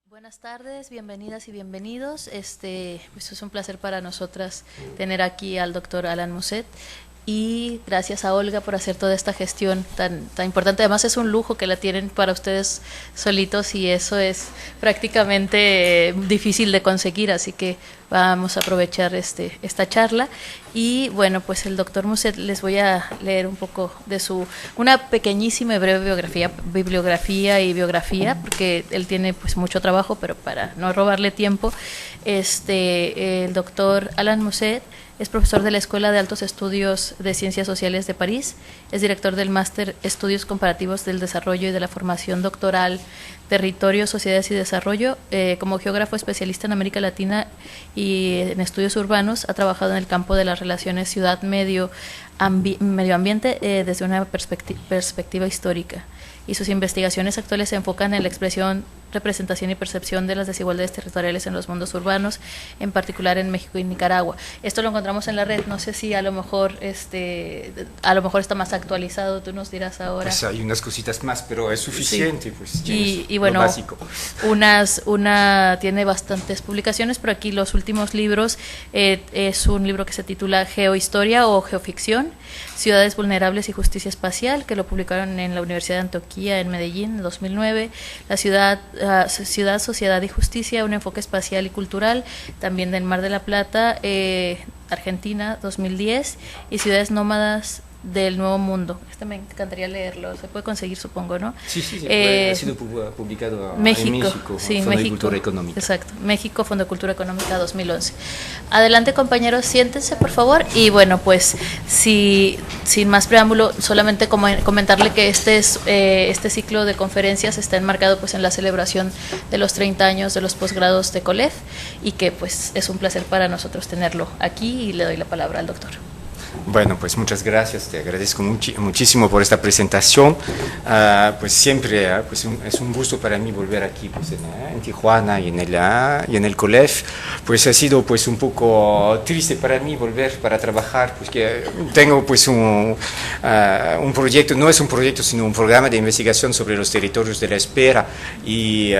Buenas tardes, bienvenidas y bienvenidos. Pues es un placer para nosotras tener aquí al doctor Alan Musset y gracias a Olga por hacer toda esta gestión tan importante. Además es un lujo que la tienen para ustedes solitos y eso es prácticamente difícil de conseguir, así que vamos a aprovechar esta charla. Y bueno, pues el doctor Musset, les voy a leer un poco de una pequeñísima y breve bibliografía y biografía, porque él tiene pues mucho trabajo, pero para no robarle tiempo, el doctor Alan Musset es profesor de la Escuela de Altos Estudios de Ciencias Sociales de París, es director del Máster Estudios Comparativos del Desarrollo y de la Formación Doctoral Territorio, Sociedades y Desarrollo. Como geógrafo especialista en América Latina y en estudios urbanos, ha trabajado en el campo de las relaciones ciudad-medio ambiente desde una perspectiva histórica. Y sus investigaciones actuales se enfocan en la expresión, representación y percepción de las desigualdades territoriales en los mundos urbanos, en particular en México y Nicaragua. Esto lo encontramos en la red, no sé si a lo mejor está más actualizado, tú nos dirás ahora. Pues hay unas cositas más, pero es suficiente, sí. Pues y bueno, lo básico. Tiene bastantes publicaciones, pero aquí los últimos libros es un libro que se titula Geohistoria o Geoficción, Ciudades Vulnerables y Justicia Espacial, que lo publicaron en la Universidad de Antioquia en Medellín en 2009, La Ciudad, Sociedad y Justicia, un enfoque espacial y cultural, también del Mar de la Plata, Argentina, 2010, y Ciudades Nómadas del Nuevo Mundo. Me encantaría leerlo, se puede conseguir, supongo, ¿no? Sí, ha sido publicado México, en México, sí, Fondo México, de Cultura Económica. Exacto, México, Fondo de Cultura Económica 2011. Adelante, compañeros, siéntense, por favor. Y bueno, pues, sin más preámbulo, solamente comentarle que este ciclo de conferencias está enmarcado pues en la celebración de los 30 años de los posgrados de COLEF y que pues es un placer para nosotros tenerlo aquí y le doy la palabra al doctor. Bueno, pues muchas gracias, te agradezco muchísimo por esta presentación. Pues siempre es un gusto para mí volver aquí pues, en Tijuana y en el COLEF. Pues ha sido pues un poco triste para mí volver para trabajar, pues que tengo pues un proyecto, no es un proyecto sino un programa de investigación sobre los territorios de la espera y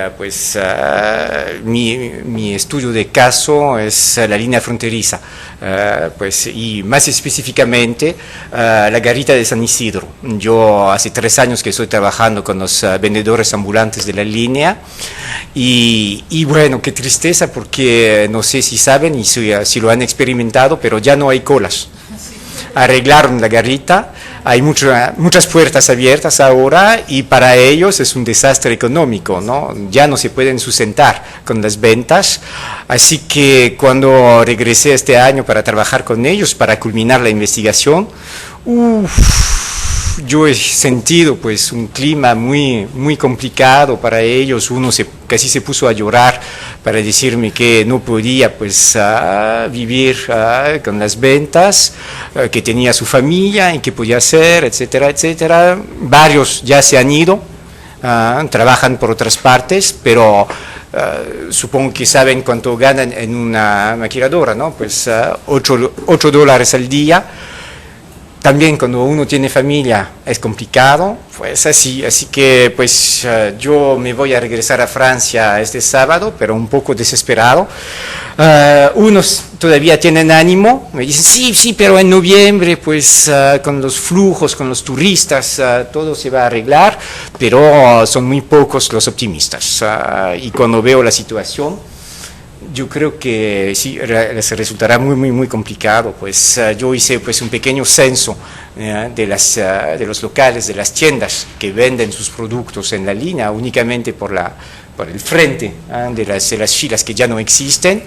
mi estudio de caso es la línea fronteriza, pues y más específicamente la garita de San Isidro. Yo hace 3 años que estoy trabajando con los vendedores ambulantes de la línea y bueno, qué tristeza porque no sé si saben y si lo han experimentado, pero ya no hay colas. Arreglaron la garita, hay muchas puertas abiertas ahora y para ellos es un desastre económico, ¿no? Ya no se pueden sustentar con las ventas, así que cuando regresé este año para trabajar con ellos, para culminar la investigación, yo he sentido pues un clima muy complicado para ellos. Uno casi se puso a llorar para decirme que no podía pues vivir con las ventas, que tenía su familia y que podía hacer, etcétera, etcétera. Varios ya se han ido, trabajan por otras partes, pero supongo que saben cuánto ganan en una maquiladora, ¿no? Pues $8 al día. También cuando uno tiene familia es complicado, pues así que pues yo me voy a regresar a Francia este sábado, pero un poco desesperado. Unos todavía tienen ánimo, me dicen sí, pero en noviembre pues con los flujos, con los turistas, todo se va a arreglar, pero son muy pocos los optimistas. Y cuando veo la situación, yo creo que sí, les resultará muy complicado. Pues yo hice pues un pequeño censo de los locales, de las tiendas que venden sus productos en la línea, únicamente por el frente de las filas que ya no existen.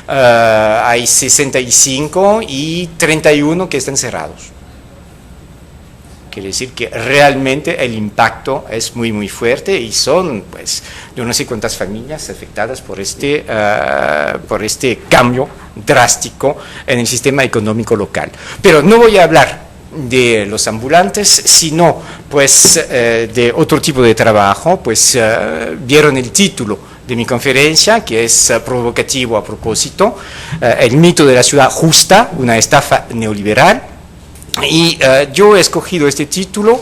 Hay 65 y 31 que están cerrados. Quiere decir que realmente el impacto es muy fuerte y son, pues, yo no sé cuántas familias afectadas por este cambio drástico en el sistema económico local. Pero no voy a hablar de los ambulantes, sino pues de otro tipo de trabajo. Pues vieron el título de mi conferencia, que es provocativo a propósito, el mito de la ciudad justa, una estafa neoliberal. Y yo he escogido este título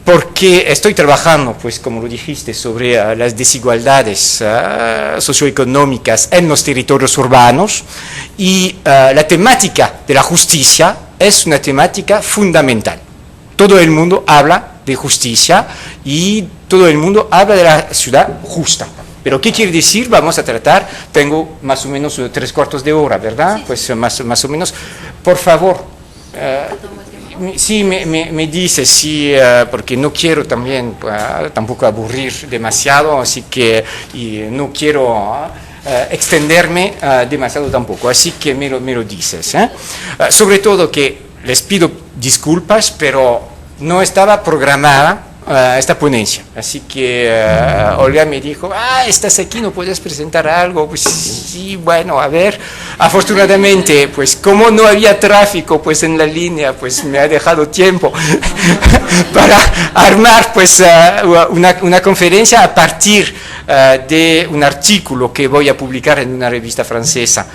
porque estoy trabajando, pues como lo dijiste, sobre las desigualdades socioeconómicas en los territorios urbanos, y la temática de la justicia es una temática fundamental. Todo el mundo habla de justicia y todo el mundo habla de la ciudad justa. Pero ¿qué quiere decir? Vamos a tratar, tengo más o menos 3/4 de hora, ¿verdad? Sí. Pues más o menos, por favor. Sí, me dice, sí, porque no quiero también tampoco aburrir demasiado, así que no quiero extenderme demasiado tampoco, así que me lo dices. Sobre todo que les pido disculpas, pero no estaba programada esta ponencia, así que Olga me dijo, estás aquí, ¿no puedes presentar algo? Pues sí, bueno, a ver, afortunadamente, pues como no había tráfico pues en la línea, pues me ha dejado tiempo para armar pues una conferencia a partir de un artículo que voy a publicar en una revista francesa,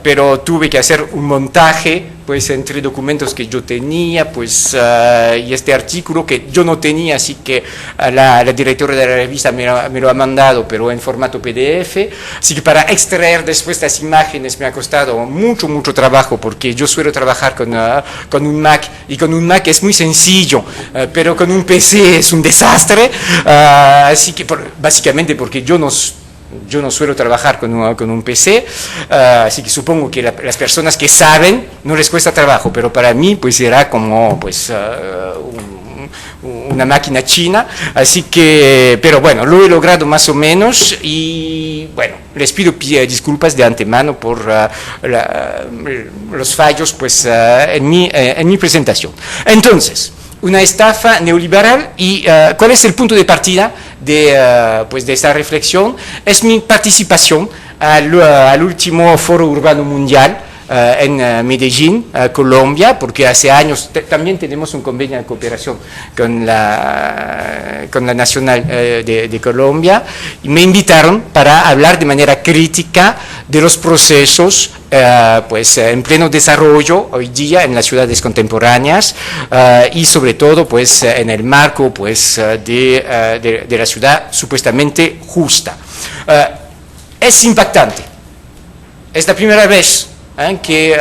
pero tuve que hacer un montaje pues entre documentos que yo tenía, pues y este artículo que yo no tenía, así que la directora de la revista me lo ha mandado, pero en formato PDF, así que para extraer después estas imágenes me ha costado mucho trabajo, porque yo suelo trabajar con un Mac, y con un Mac es muy sencillo, pero con un PC es un desastre, así que básicamente porque yo no suelo trabajar con un PC, así que supongo que las personas que saben no les cuesta trabajo, pero para mí pues era como pues una máquina china, así que, pero bueno, lo he logrado más o menos, y bueno, les pido disculpas de antemano por los fallos pues en mi presentación. Entonces, una estafa neoliberal, y ¿cuál es el punto de partida pues de esta reflexión? Es mi participación al último Foro Urbano Mundial en Medellín, Colombia, porque hace años también tenemos un convenio de cooperación con la Nacional de Colombia, y me invitaron para hablar de manera crítica de los procesos pues en pleno desarrollo hoy día en las ciudades contemporáneas, y sobre todo pues en el marco pues de la ciudad supuestamente justa. Es impactante, es la primera vez que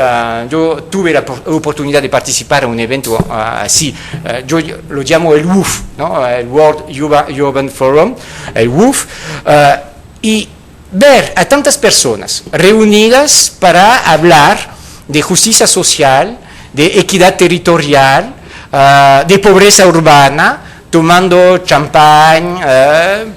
yo tuve la oportunidad de participar en un evento así. Yo lo llamo el WUF, ¿no? El World Urban Forum, el WUF, y ver a tantas personas reunidas para hablar de justicia social, de equidad territorial, de pobreza urbana, tomando champán,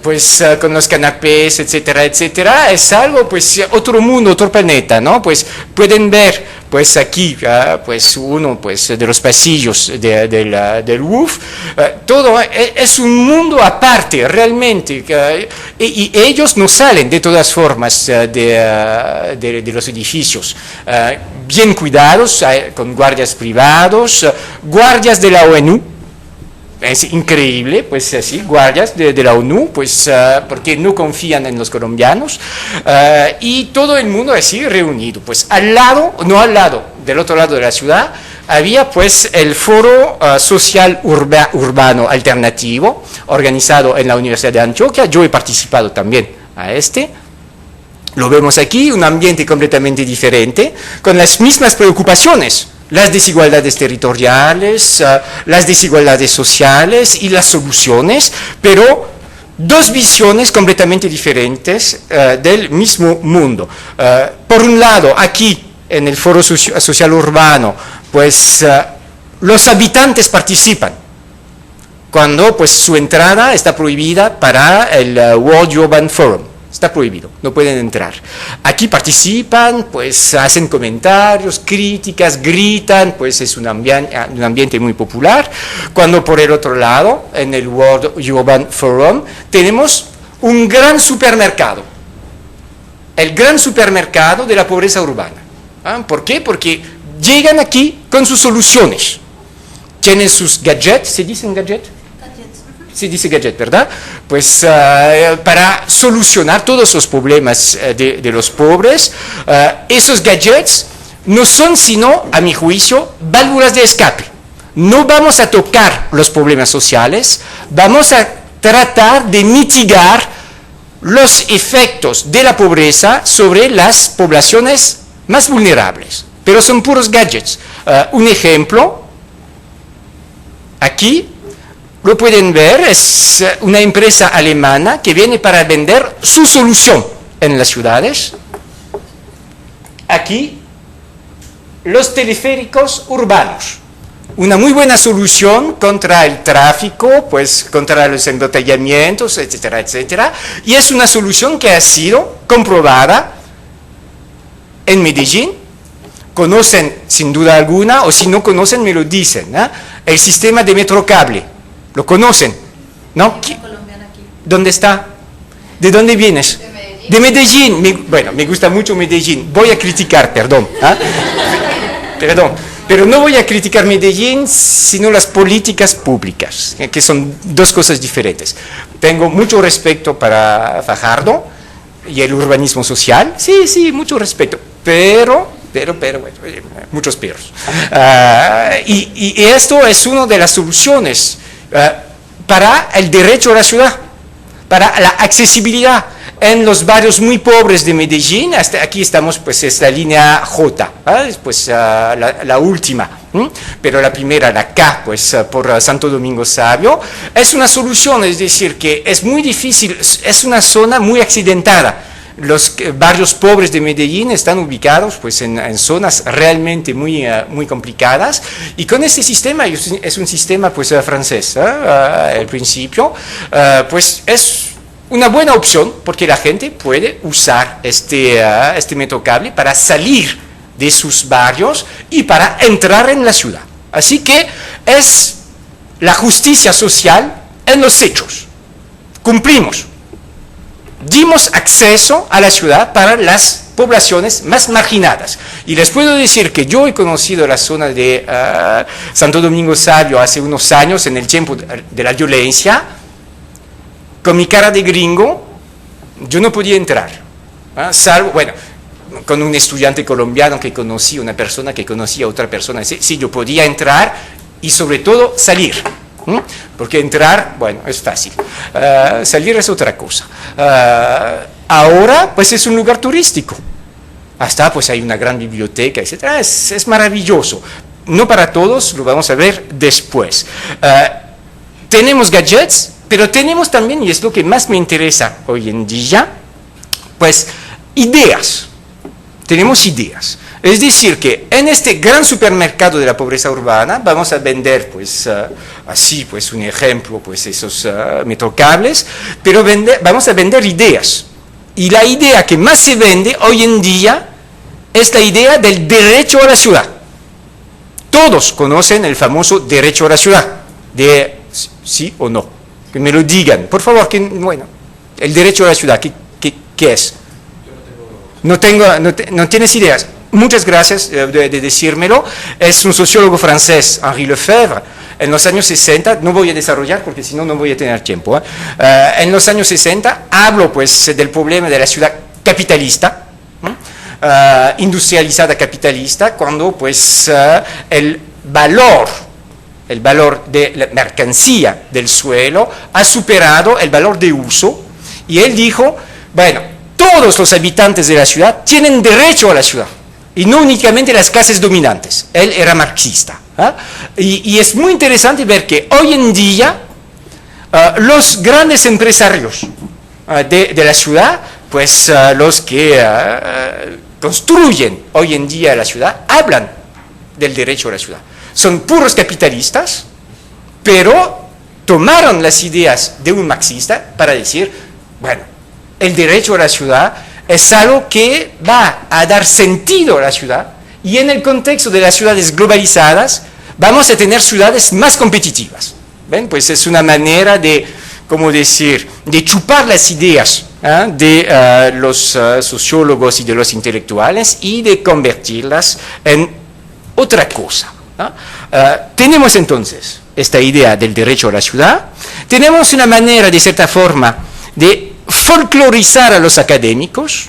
pues con los canapés, etcétera, etcétera, es algo, pues otro mundo, otro planeta, ¿no? Pues pueden ver, pues aquí, pues uno, pues de los pasillos del WUF, todo es un mundo aparte, realmente, y ellos no salen de todas formas de los edificios, bien cuidados, con guardias privados, guardias de la ONU. Es increíble, pues así, guardias de la ONU, pues porque no confían en los colombianos, y todo el mundo así reunido, pues al lado, del otro lado de la ciudad, había pues el Foro Social Urbano Alternativo, organizado en la Universidad de Antioquia. Yo he participado también a este. Lo vemos aquí, un ambiente completamente diferente, con las mismas preocupaciones. Las desigualdades territoriales, las desigualdades sociales y las soluciones, pero dos visiones completamente diferentes del mismo mundo. Por un lado, aquí en el Foro Social Urbano, pues los habitantes participan, cuando pues su entrada está prohibida para el World Urban Forum. Está prohibido, no pueden entrar. Aquí participan, pues hacen comentarios, críticas, gritan, pues es un ambiente muy popular. Cuando por el otro lado, en el World Urban Forum, tenemos un gran supermercado. El gran supermercado de la pobreza urbana. ¿Por qué? Porque llegan aquí con sus soluciones. Tienen sus gadgets, ¿se dicen gadgets? Se dice gadget, ¿verdad? Pues para solucionar todos los problemas de los pobres, esos gadgets no son sino, a mi juicio, válvulas de escape. No vamos a tocar los problemas sociales, vamos a tratar de mitigar los efectos de la pobreza sobre las poblaciones más vulnerables, pero son puros gadgets. Un ejemplo, aquí lo pueden ver, es una empresa alemana que viene para vender su solución en las ciudades. Aquí, los teleféricos urbanos. Una muy buena solución contra el tráfico, pues contra los embotellamientos, etcétera, etcétera. Y es una solución que ha sido comprobada en Medellín. Conocen sin duda alguna, o si no conocen me lo dicen, ¿eh? El sistema de metrocable. ¿Lo conocen? ¿No? ¿Dónde está? ¿De dónde vienes? De Medellín. Bueno, me gusta mucho Medellín. Voy a criticar, perdón. ¿Eh? Perdón. Pero no voy a criticar Medellín, sino las políticas públicas, que son dos cosas diferentes. Tengo mucho respeto para Fajardo y el urbanismo social. Sí, mucho respeto. Pero bueno, muchos perros. Y esto es una de las soluciones para el derecho a la ciudad, para la accesibilidad. En los barrios muy pobres de Medellín, hasta aquí estamos, pues es la línea J, pues la última, pero la primera, la K, pues por Santo Domingo Sabio, es una solución, es decir, que es muy difícil, es una zona muy accidentada. Los barrios pobres de Medellín están ubicados pues en zonas realmente muy complicadas, y con este sistema, es un sistema pues francés, al principio, pues es una buena opción porque la gente puede usar este metrocable para salir de sus barrios y para entrar en la ciudad. Así que es la justicia social en los hechos. Cumplimos. Dimos acceso a la ciudad para las poblaciones más marginadas. Y les puedo decir que yo he conocido la zona de Santo Domingo Sabio hace unos años, en el tiempo de la violencia. Con mi cara de gringo, yo no podía entrar, salvo, bueno, con un estudiante colombiano que conocí, una persona que conocía a otra persona, sí, yo podía entrar y sobre todo salir, porque entrar, bueno, es fácil, salir es otra cosa. Ahora, pues es un lugar turístico, hasta pues hay una gran biblioteca, etc. Es maravilloso, no para todos, lo vamos a ver después. Tenemos gadgets, pero tenemos también, y es lo que más me interesa hoy en día, pues ideas. Tenemos ideas. Es decir, que en este gran supermercado de la pobreza urbana vamos a vender, pues, así, pues, un ejemplo, pues, esos metrocables, pero vamos a vender ideas. Y la idea que más se vende hoy en día es la idea del derecho a la ciudad. Todos conocen el famoso derecho a la ciudad, de sí o no. Que me lo digan, por favor, que, bueno, el derecho a la ciudad, ¿qué es? No tienes ideas. Muchas gracias de decírmelo. Es un sociólogo francés, Henri Lefebvre, en los años 60, no voy a desarrollar porque si no, no voy a tener tiempo. En los años 60 hablo pues del problema de la ciudad capitalista, industrializada capitalista, cuando pues el valor de la mercancía del suelo ha superado el valor de uso, y él dijo, bueno, todos los habitantes de la ciudad tienen derecho a la ciudad, y no únicamente las clases dominantes. Él era marxista. Y es muy interesante ver que hoy en día los grandes empresarios de la ciudad, pues los que construyen hoy en día la ciudad, hablan del derecho a la ciudad. Son puros capitalistas, pero tomaron las ideas de un marxista para decir, bueno, el derecho a la ciudad es algo que va a dar sentido a la ciudad, y en el contexto de las ciudades globalizadas vamos a tener ciudades más competitivas. ¿Ven? Pues es una manera de, ¿cómo decir?, de chupar las ideas de los sociólogos y de los intelectuales y de convertirlas en otra cosa. Tenemos entonces esta idea del derecho a la ciudad, tenemos una manera de cierta forma de folclorizar a los académicos,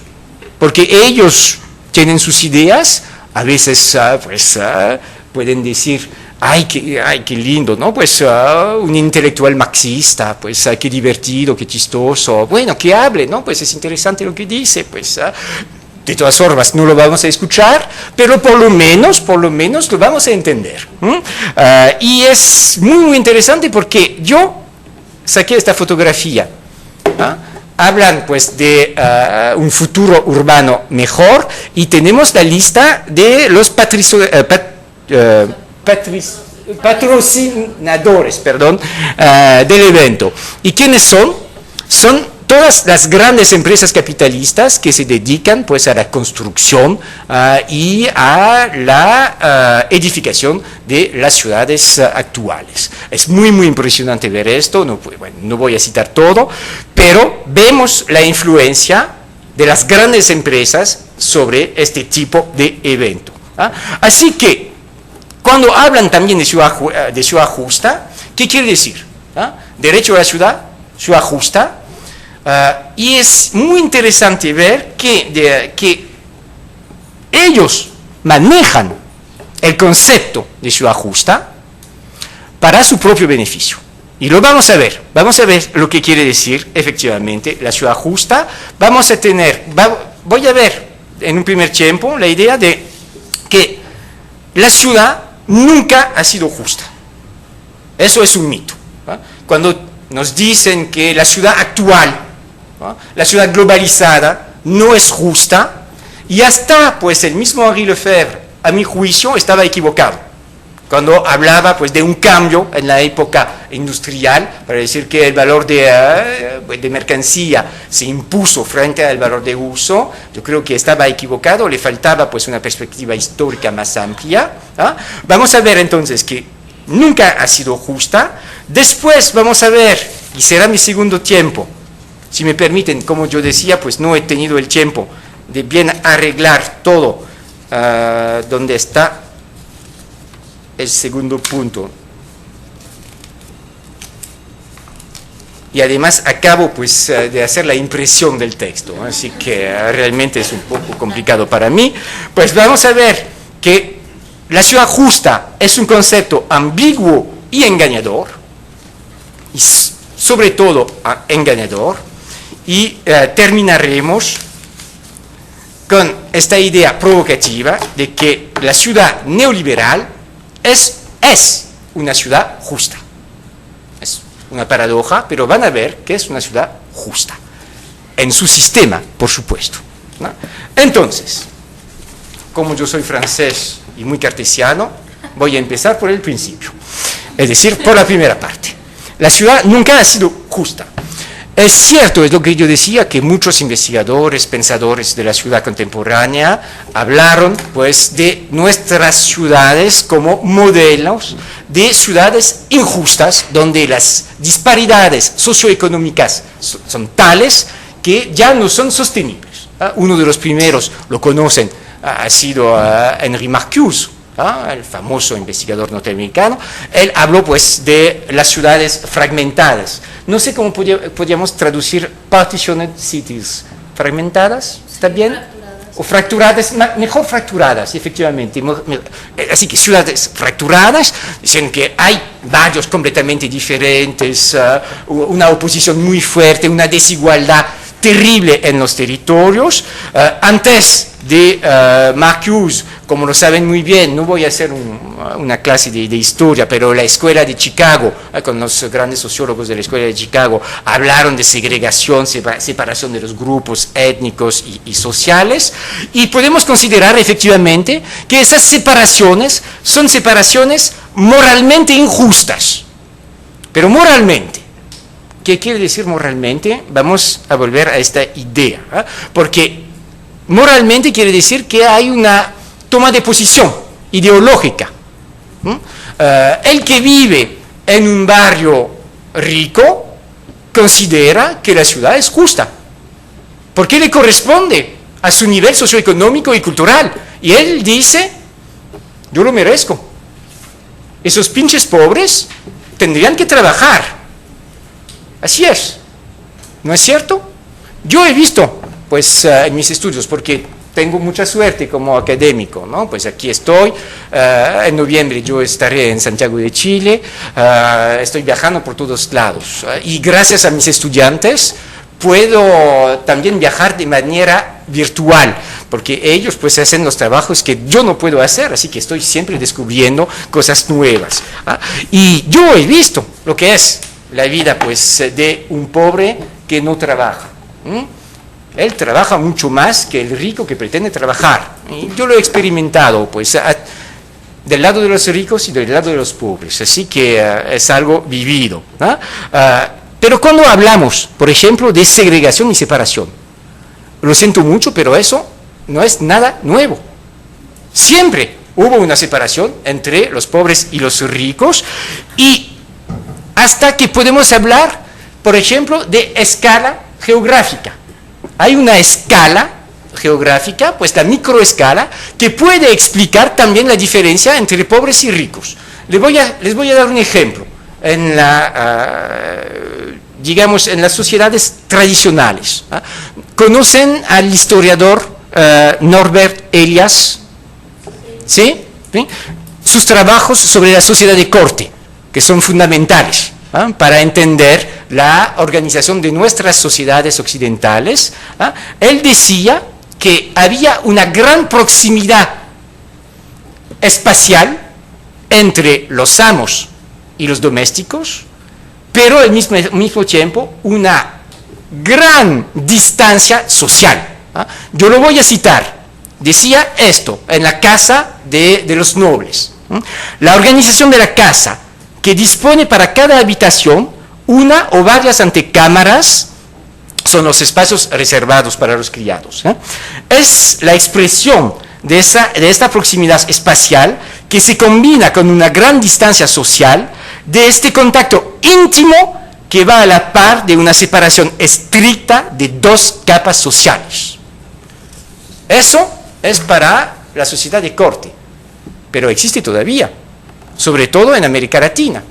porque ellos tienen sus ideas, A veces, pueden decir, ay, qué lindo, ¿no? Pues un intelectual marxista, pues qué divertido, qué chistoso, bueno, que hable, ¿no? Pues es interesante lo que dice, pues de todas formas no lo vamos a escuchar, pero por lo menos lo vamos a entender. Y es muy interesante porque yo saqué esta fotografía. Hablan pues de un futuro urbano mejor y tenemos la lista de los patrocinadores, del evento. ¿Y quiénes son? Son todas las grandes empresas capitalistas que se dedican pues a la construcción y a la edificación de las ciudades actuales. Es muy impresionante ver esto, no voy a citar todo, pero vemos la influencia de las grandes empresas sobre este tipo de evento. Así que, cuando hablan también de ciudad justa, ¿qué quiere decir? Derecho a la ciudad justa. Y es muy interesante ver que ellos manejan el concepto de ciudad justa para su propio beneficio. Y lo vamos a ver lo que quiere decir efectivamente la ciudad justa. Voy a ver en un primer tiempo la idea de que la ciudad nunca ha sido justa. Eso es un mito. Cuando nos dicen que la ciudad actual, la ciudad globalizada, no es justa, y hasta pues el mismo Henri Lefebvre, a mi juicio, estaba equivocado cuando hablaba pues de un cambio en la época industrial, para decir que el valor de mercancía se impuso frente al valor de uso. Yo creo que estaba equivocado, le faltaba pues una perspectiva histórica más amplia. Vamos a ver entonces que nunca ha sido justa. Después vamos a ver, y será mi segundo tiempo, si me permiten, como yo decía, pues no he tenido el tiempo de bien arreglar todo donde está el segundo punto. Y además acabo pues de hacer la impresión del texto, así que realmente es un poco complicado para mí. Pues vamos a ver que la ciudad justa es un concepto ambiguo y engañador, y sobre todo engañador, y terminaremos con esta idea provocativa de que la ciudad neoliberal es una ciudad justa. Es una paradoja, pero van a ver que es una ciudad justa, en su sistema, por supuesto, ¿no? Entonces, como yo soy francés y muy cartesiano, voy a empezar por el principio, es decir, por la primera parte. La ciudad nunca ha sido justa. Es cierto, es lo que yo decía, que muchos investigadores, pensadores de la ciudad contemporánea hablaron pues de nuestras ciudades como modelos de ciudades injustas, donde las disparidades socioeconómicas son tales que ya no son sostenibles. Uno de los primeros, lo conocen, ha sido Henri Marcuse, el famoso investigador norteamericano. Él habló pues de las ciudades fragmentadas. No sé cómo podríamos traducir partitioned cities. ¿Fragmentadas? ¿Está bien? O fracturadas, mejor fracturadas, efectivamente. Así que ciudades fracturadas, dicen que hay barrios completamente diferentes, una oposición muy fuerte, una desigualdad terrible en los territorios. Antes de Marcuse, como lo saben muy bien, no voy a hacer una clase de historia, pero la escuela de Chicago, con los grandes sociólogos de la escuela de Chicago, hablaron de segregación, separación de los grupos étnicos y sociales, y podemos considerar efectivamente que esas separaciones son separaciones moralmente injustas. Pero moralmente, ¿qué quiere decir moralmente? Vamos a volver a esta idea, porque moralmente quiere decir que hay una toma de posición ideológica. El que vive en un barrio rico considera que la ciudad es justa, porque le corresponde a su nivel socioeconómico y cultural, y él dice, yo lo merezco. Esos pinches pobres tendrían que trabajar. Así es, ¿no es cierto? Yo he visto, pues, en mis estudios, porque tengo mucha suerte como académico, ¿no? Pues aquí estoy, en noviembre yo estaré en Santiago de Chile, estoy viajando por todos lados, y gracias a mis estudiantes puedo también viajar de manera virtual, porque ellos pues hacen los trabajos que yo no puedo hacer, así que estoy siempre descubriendo cosas nuevas. Y yo he visto lo que es la vida pues de un pobre que no trabaja. Él trabaja mucho más que el rico que pretende trabajar. Y yo lo he experimentado pues del lado de los ricos y del lado de los pobres, así que es algo vivido, ¿no? Pero cuando hablamos, por ejemplo, de segregación y separación, lo siento mucho, pero eso no es nada nuevo. Siempre hubo una separación entre los pobres y los ricos, y hasta que podemos hablar, por ejemplo, de escala geográfica. Hay una escala geográfica, pues la microescala, que puede explicar también la diferencia entre pobres y ricos. Les voy a dar un ejemplo. Digamos, en las sociedades tradicionales. ¿Conocen al historiador Norbert Elias? ¿Sí? ¿Sí? Sus trabajos sobre la sociedad de corte, que son fundamentales para entender la organización de nuestras sociedades occidentales. Él decía que había una gran proximidad espacial entre los amos y los domésticos, pero al mismo tiempo una gran distancia social. Yo lo voy a citar. Decía esto en la casa de los nobles. La organización de la casa, que dispone para cada habitación una o varias antecámaras, son los espacios reservados para los criados. Es la expresión de esta proximidad espacial que se combina con una gran distancia social, de este contacto íntimo que va a la par de una separación estricta de dos capas sociales. Eso es para la sociedad de corte, pero existe todavía, sobre todo en América Latina.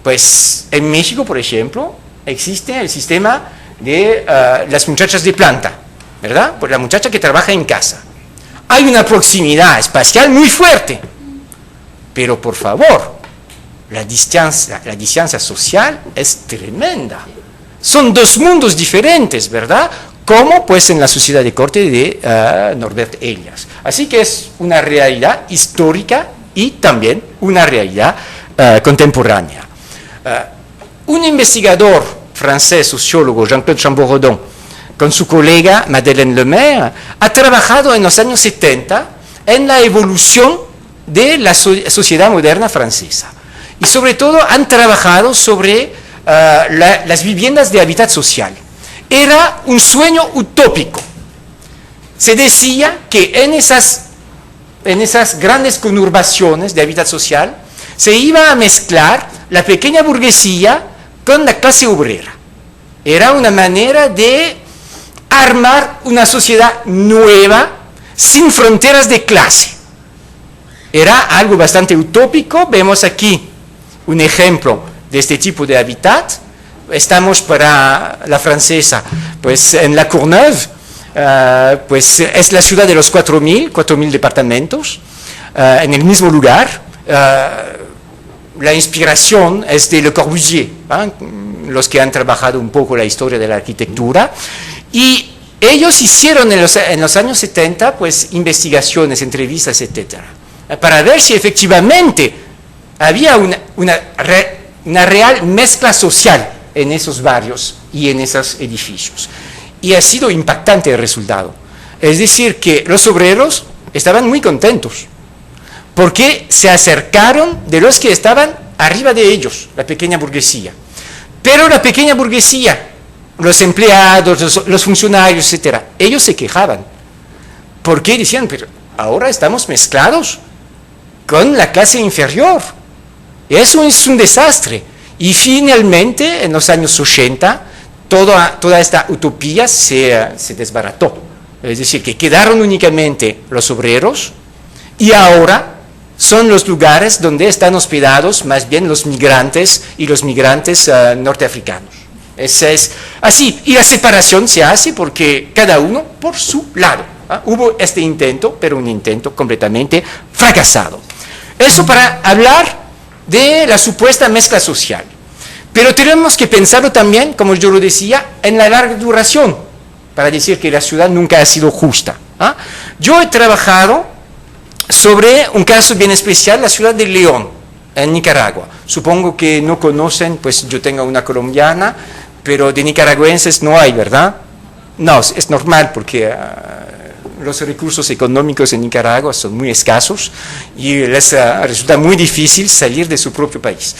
Pues en México, por ejemplo, existe el sistema de las muchachas de planta, ¿verdad? Pues la muchacha que trabaja en casa. Hay una proximidad espacial muy fuerte, pero por favor, la distancia social es tremenda. Son dos mundos diferentes, ¿verdad? Como pues en la sociedad de corte de Norbert Elias. Así que es una realidad histórica y también una realidad contemporánea. Un investigador francés, sociólogo, Jean-Claude Chamboredon, con su colega Madeleine Lemaire, ha trabajado en los años 70 en la evolución de la sociedad moderna francesa. Y sobre todo han trabajado sobre las viviendas de hábitat social. Era un sueño utópico. Se decía que en esas grandes conurbaciones de hábitat social se iba a mezclar la pequeña burguesía con la clase obrera. Era una manera de armar una sociedad nueva, sin fronteras de clase. Era algo bastante utópico. Vemos aquí un ejemplo de este tipo de hábitat. Estamos para la francesa, pues en La Courneuve, pues es la ciudad de los 4.000 departamentos, en el mismo lugar. La inspiración es de Le Corbusier, los que han trabajado un poco la historia de la arquitectura, y ellos hicieron en los años 70 pues investigaciones, entrevistas, etcétera, para ver si efectivamente había una real mezcla social en esos barrios y en esos edificios. Y ha sido impactante el resultado. Es decir, que los obreros estaban muy contentos, porque se acercaron de los que estaban arriba de ellos, la pequeña burguesía. Pero la pequeña burguesía, los empleados, los funcionarios, etcétera, ellos se quejaban, porque decían, pero ahora estamos mezclados con la clase inferior. Eso es un desastre. Y finalmente, en los años 80, toda esta utopía se desbarató. Es decir, que quedaron únicamente los obreros, y ahora son los lugares donde están hospedados más bien los migrantes y los migrantes norteafricanos. Es así. Y la separación se hace porque cada uno por su lado. Hubo este intento, pero un intento completamente fracasado. Eso para hablar de la supuesta mezcla social. Pero tenemos que pensarlo también, como yo lo decía, en la larga duración, para decir que la ciudad nunca ha sido justa. Yo he trabajado sobre un caso bien especial, la ciudad de León, en Nicaragua. Supongo que no conocen, pues yo tengo una colombiana, pero de nicaragüenses no hay, ¿verdad? No, es normal porque los recursos económicos en Nicaragua son muy escasos y les resulta muy difícil salir de su propio país.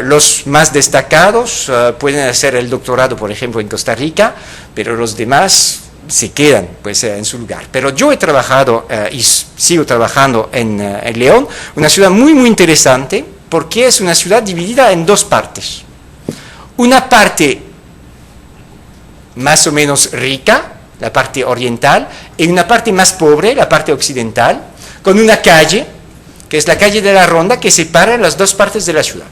Los más destacados pueden hacer el doctorado, por ejemplo, en Costa Rica, pero los demás se quedan pues, en su lugar. Pero yo he trabajado y sigo trabajando en León, una ciudad muy, muy interesante, porque es una ciudad dividida en dos partes. Una parte más o menos rica, la parte oriental, y una parte más pobre, la parte occidental, con una calle, que es la calle de la Ronda, que separa las dos partes de la ciudad.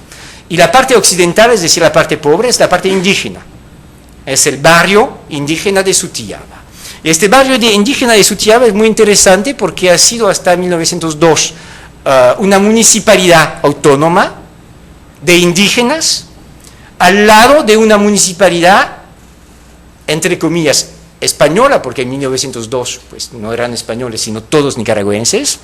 Y la parte occidental, es decir, la parte pobre, es la parte indígena. Es el barrio indígena de Sutiaba. Y este barrio indígena de Sutiaba es muy interesante porque ha sido hasta 1902 una municipalidad autónoma de indígenas al lado de una municipalidad, entre comillas, española, porque en 1902 pues, no eran españoles, sino todos nicaragüenses,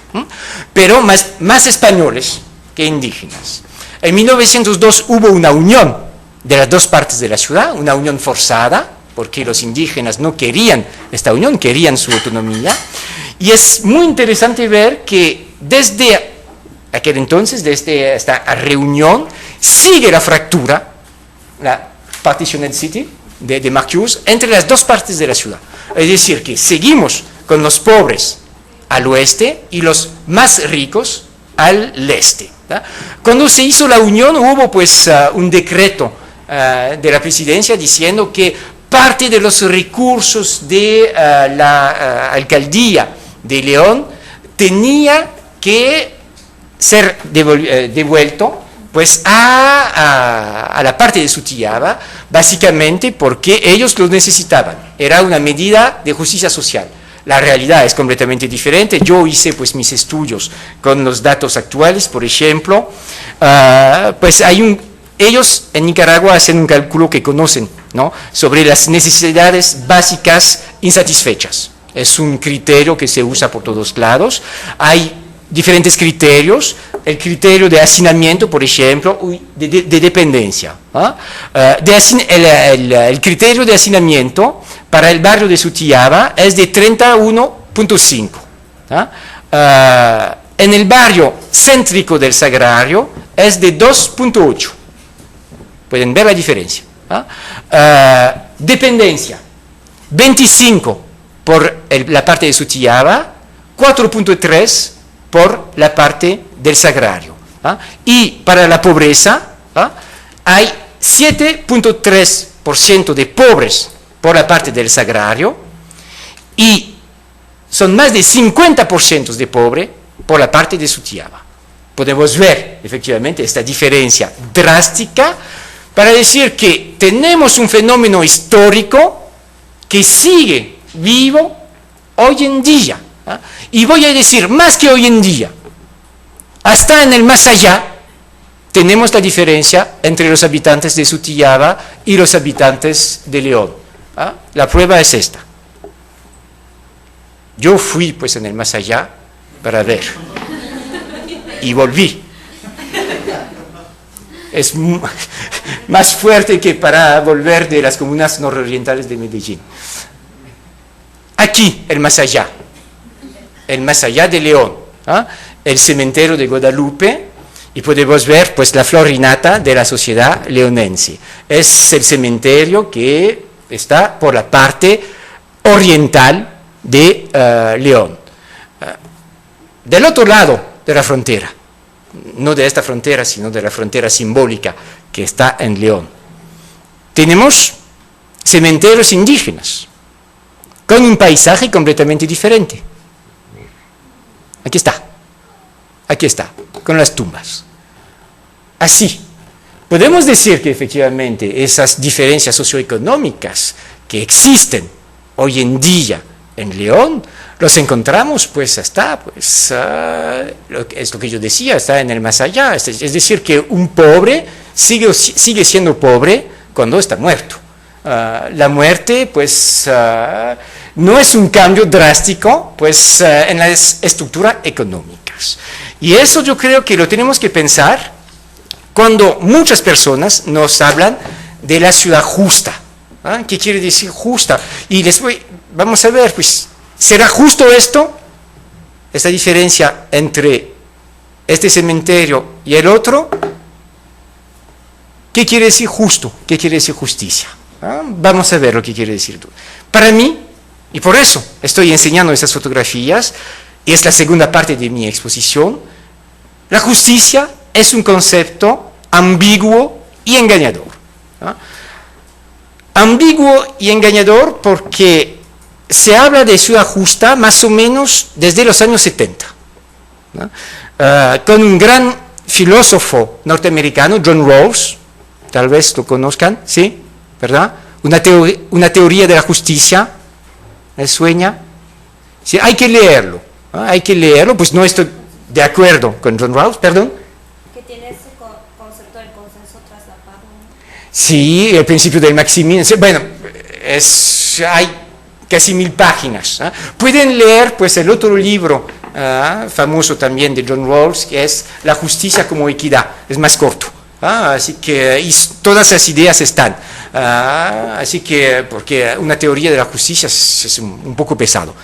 pero más españoles que indígenas. En 1902 hubo una unión de las dos partes de la ciudad, una unión forzada, porque los indígenas no querían esta unión, querían su autonomía, y es muy interesante ver que desde aquel entonces, desde esta reunión, sigue la fractura, la Partitioned City, de Marcuse, entre las dos partes de la ciudad. Es decir, que seguimos con los pobres al oeste y los más ricos al este. ¿Verdad? Cuando se hizo la unión hubo pues un decreto de la presidencia diciendo que parte de los recursos de la alcaldía de León tenía que ser devuelto pues a la parte de Sutiaba, básicamente porque ellos lo necesitaban. Era una medida de justicia social. La realidad es completamente diferente. Yo hice pues mis estudios con los datos actuales, por ejemplo, pues ellos en Nicaragua hacen un cálculo que conocen, ¿no? Sobre las necesidades básicas insatisfechas. Es un criterio que se usa por todos lados. Hay diferentes criterios, el criterio de hacinamiento, por ejemplo, de dependencia. El criterio de hacinamiento para el barrio de Sutiaba es de 31.5. En el barrio céntrico del Sagrario es de 2.8. Pueden ver la diferencia. Dependencia, 25 por la parte de Sutiaba, 4.3 por la parte del Sagrario. Y para la pobreza, hay 7.3% de pobres por la parte del Sagrario y son más de 50% de pobres por la parte de Sutiaba. Podemos ver efectivamente esta diferencia drástica para decir que tenemos un fenómeno histórico que sigue vivo hoy en día. Y voy a decir, más que hoy en día, hasta en el más allá, tenemos la diferencia entre los habitantes de Sutiaba y los habitantes de León. La prueba es esta. Yo fui pues en el más allá para ver y volví. Es más fuerte que para volver de las comunas nororientales de Medellín. Aquí, el más allá de León, el cementerio de Guadalupe, y podemos ver pues la flor innata de la sociedad leonense. Es el cementerio que está por la parte oriental de León. Del otro lado de la frontera, no de esta frontera, sino de la frontera simbólica que está en León, tenemos cementerios indígenas, con un paisaje completamente diferente. Aquí está, con las tumbas. Así, podemos decir que efectivamente esas diferencias socioeconómicas que existen hoy en día en León, los encontramos, pues hasta, pues, es lo que yo decía, está en el más allá. Es decir, que un pobre sigue siendo pobre cuando está muerto. La muerte, pues, no es un cambio drástico, pues, en las estructuras económicas. Y eso yo creo que lo tenemos que pensar cuando muchas personas nos hablan de la ciudad justa. ¿Qué quiere decir justa? Y vamos a ver, pues, ¿será justo esto? Esta diferencia entre este cementerio y el otro. ¿Qué quiere decir justo? ¿Qué quiere decir justicia? Vamos a ver lo que quiere decir. Para mí, y por eso estoy enseñando estas fotografías, y es la segunda parte de mi exposición, la justicia es un concepto ambiguo y engañador. Ambiguo y engañador porque se habla de ciudad justa más o menos desde los años 70, con un gran filósofo norteamericano, John Rawls, tal vez lo conozcan, ¿sí? ¿Verdad? Una teoría de la justicia, ¿les sueña? Sí, hay que leerlo, pues no estoy de acuerdo con John Rawls, perdón. Que tiene ese concepto del consenso traslapado. Sí, el principio del maximismo. Bueno, hay casi 1000 páginas. Pueden leer pues el otro libro famoso también de John Rawls, que es La justicia como equidad, es más corto. Así que todas las ideas están. Así que, porque una teoría de la justicia es un poco pesado.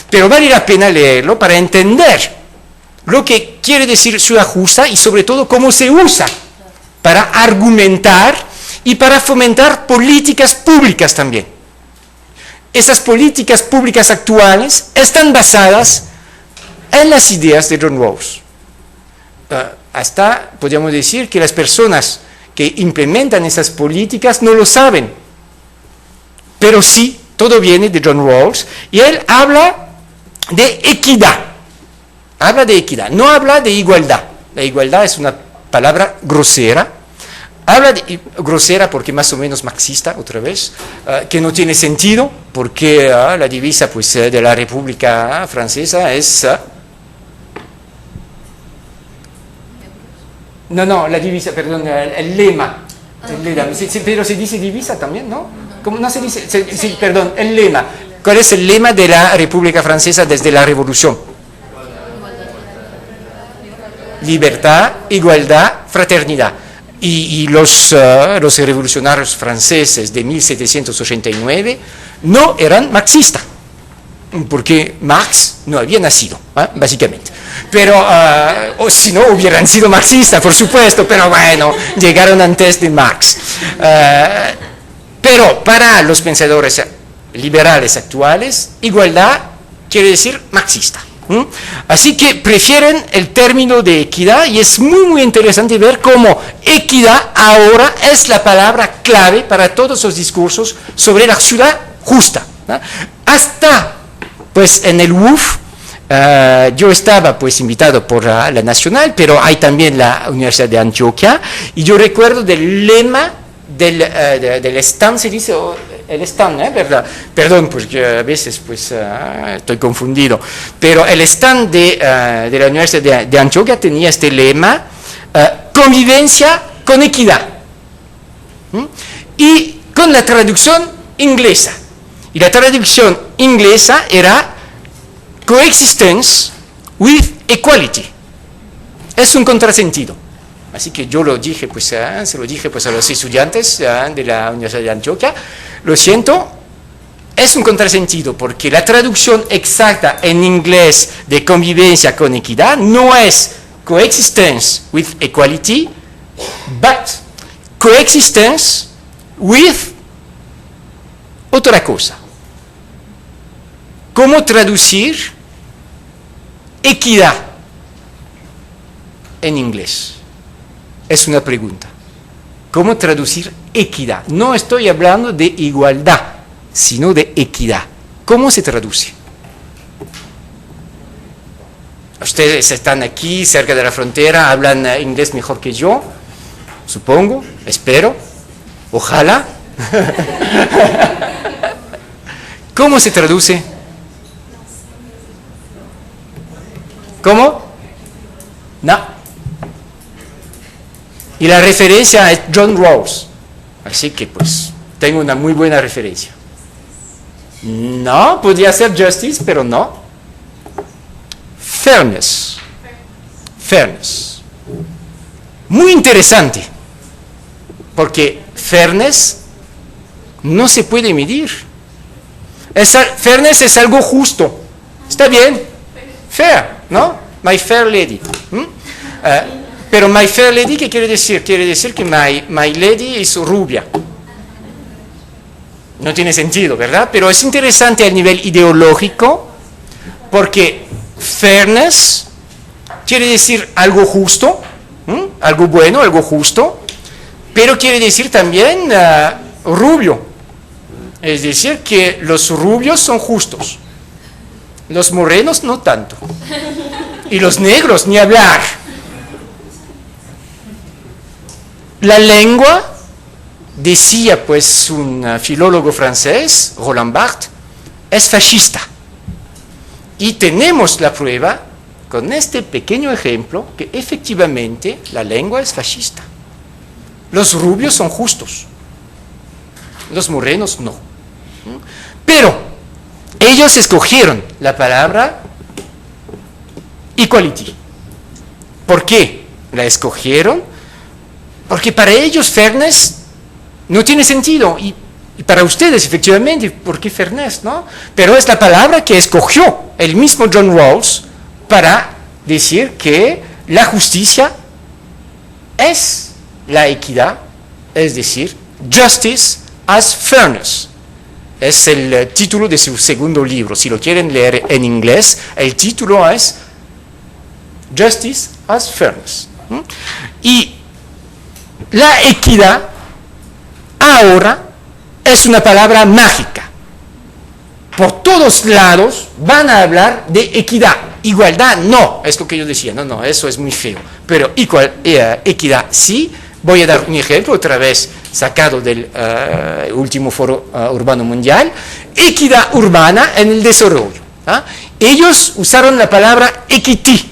Pero vale la pena leerlo para entender lo que quiere decir ciudad justa y sobre todo cómo se usa para argumentar y para fomentar políticas públicas también. Esas políticas públicas actuales están basadas en las ideas de John Rawls. Hasta podríamos decir que las personas que implementan esas políticas no lo saben, pero sí, todo viene de John Rawls, y él habla de equidad, no habla de igualdad. La igualdad es una palabra grosera, grosera porque más o menos marxista, otra vez, que no tiene sentido, porque la divisa pues, de la República Francesa es... No, la divisa, perdón, el lema. Pero se dice divisa también, ¿no? ¿Cómo no se dice? Sí, perdón, el lema. ¿Cuál es el lema de la República Francesa desde la Revolución? Libertad, igualdad, fraternidad. Y los revolucionarios franceses de 1789 no eran marxistas, porque Marx no había nacido, básicamente. Pero, o si no, hubieran sido marxistas, por supuesto, pero bueno, llegaron antes de Marx. Pero para los pensadores liberales actuales, igualdad quiere decir marxista. Así que prefieren el término de equidad, y es muy interesante ver cómo equidad ahora es la palabra clave para todos los discursos sobre la ciudad justa. Hasta, pues en el WUF, yo estaba pues invitado por la Nacional, pero hay también la Universidad de Antioquia, y yo recuerdo del lema del stand, se dice, el stand, ¿verdad? Perdón, porque a veces pues estoy confundido, pero el stand de la Universidad de Antioquia tenía este lema, convivencia con equidad, y con la traducción inglesa, y la traducción inglesa era coexistence with equality. Es un contrasentido. Así que yo lo dije, pues, se lo dije pues, a los estudiantes de la Universidad de Antioquia. Lo siento, es un contrasentido, porque la traducción exacta en inglés de convivencia con equidad no es coexistence with equality, but coexistence with otra cosa. ¿Cómo traducir equidad en inglés? Es una pregunta. ¿Cómo traducir equidad? No estoy hablando de igualdad, sino de equidad. ¿Cómo se traduce? Ustedes están aquí, cerca de la frontera, hablan inglés mejor que yo, supongo, espero, ojalá. ¿Cómo se traduce? ¿Cómo? No. Y la referencia es John Rawls. Así que pues tengo una muy buena referencia. No, podría ser justice, pero no. Fairness. Fairness. Muy interesante, porque fairness no se puede medir. Fairness es algo justo. Está bien. Fair, ¿no? My fair lady. Pero my fair lady, ¿qué quiere decir? Quiere decir que my lady es rubia. No tiene sentido, ¿verdad? Pero es interesante a nivel ideológico, porque fairness quiere decir algo justo, algo bueno, algo justo, pero quiere decir también rubio. Es decir, que los rubios son justos, los morenos no tanto, y los negros ni hablar. La lengua, decía pues un filólogo francés, Roland Barthes, es fascista. Y tenemos la prueba con este pequeño ejemplo que efectivamente la lengua es fascista. Los rubios son justos, los morenos no. Pero ellos escogieron la palabra equality. ¿Por qué la escogieron? Porque para ellos fairness no tiene sentido. Y para ustedes, efectivamente, ¿por qué fairness? ¿No? Pero es la palabra que escogió el mismo John Rawls para decir que la justicia es la equidad, es decir, justice as fairness. Es el título de su segundo libro. Si lo quieren leer en inglés, el título es Justice as Fairness. Y la equidad ahora es una palabra mágica. Por todos lados van a hablar de equidad. Igualdad no, es lo que yo decía, no, eso es muy feo. Pero equidad sí. Voy a dar un ejemplo, otra vez sacado del último Foro Urbano Mundial. Equidad urbana en el desarrollo. Ellos usaron la palabra equity,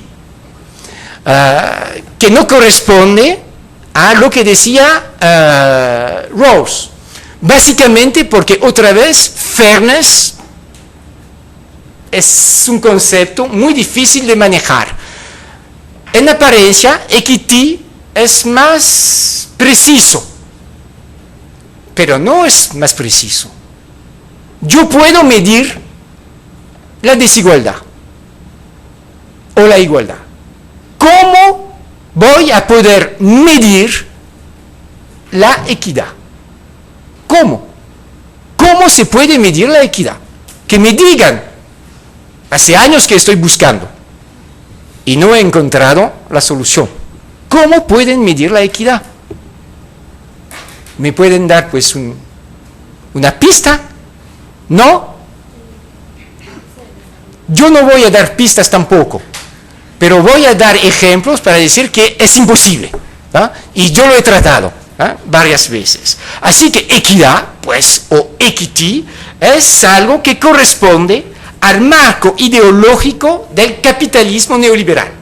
que no corresponde a lo que decía Rawls. Básicamente porque otra vez fairness es un concepto muy difícil de manejar. En apariencia, equity es más preciso, pero no es más preciso. Yo puedo medir la desigualdad o la igualdad. ¿Cómo voy a poder medir la equidad? ¿Cómo? ¿Cómo se puede medir la equidad? Que me digan. Hace años que estoy buscando y no he encontrado la solución. ¿Cómo pueden medir la equidad? ¿Me pueden dar pues una pista? ¿No? Yo no voy a dar pistas tampoco, pero voy a dar ejemplos para decir que es imposible. Y yo lo he tratado varias veces. Así que equidad, pues, o equity, es algo que corresponde al marco ideológico del capitalismo neoliberal.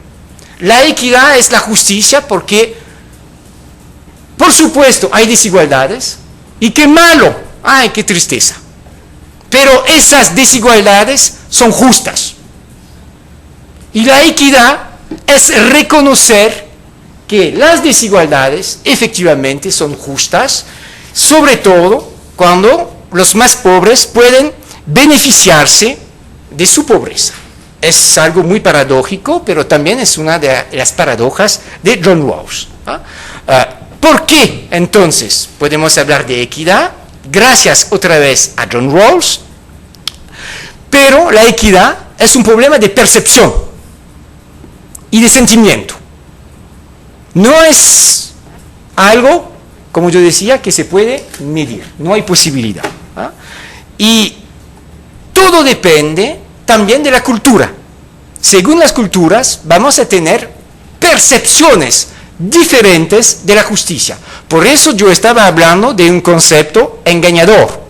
La equidad es la justicia porque, por supuesto, hay desigualdades, y qué malo, ay, qué tristeza. Pero esas desigualdades son justas. Y la equidad es reconocer que las desigualdades efectivamente son justas, sobre todo cuando los más pobres pueden beneficiarse de su pobreza. Es algo muy paradójico, pero también es una de las paradojas de John Rawls. ¿Por qué entonces podemos hablar de equidad? Gracias otra vez a John Rawls, pero la equidad es un problema de percepción y de sentimiento. No es algo, como yo decía, que se puede medir, no hay posibilidad. Y todo depende también de la cultura. Según las culturas vamos a tener percepciones diferentes de la justicia. Por eso yo estaba hablando de un concepto engañador,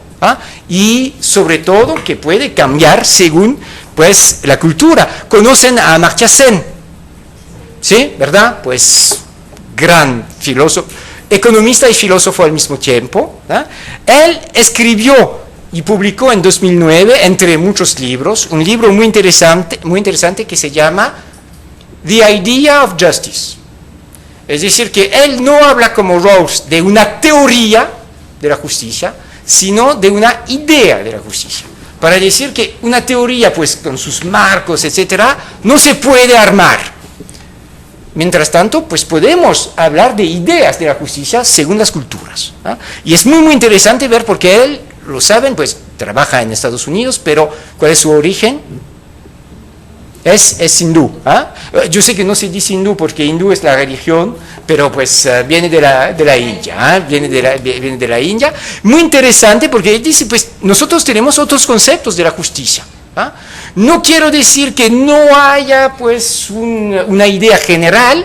y sobre todo que puede cambiar según pues la cultura. Conocen a Amartya Sen, ¿sí? ¿Verdad? Pues gran filósofo, economista y filósofo al mismo tiempo. Él escribió y publicó en 2009, entre muchos libros, un libro muy interesante que se llama The Idea of Justice. Es decir, que él no habla como Rawls de una teoría de la justicia, sino de una idea de la justicia. Para decir que una teoría, pues con sus marcos, etcétera, no se puede armar. Mientras tanto, pues podemos hablar de ideas de la justicia según las culturas. Y es muy, muy interesante ver, porque él, lo saben, pues trabaja en Estados Unidos, pero ¿cuál es su origen? Es hindú. Yo sé que no se dice hindú porque hindú es la religión, pero pues viene de la India, viene de la India. Muy interesante porque él dice, pues nosotros tenemos otros conceptos de la justicia. No quiero decir que no haya pues una idea general,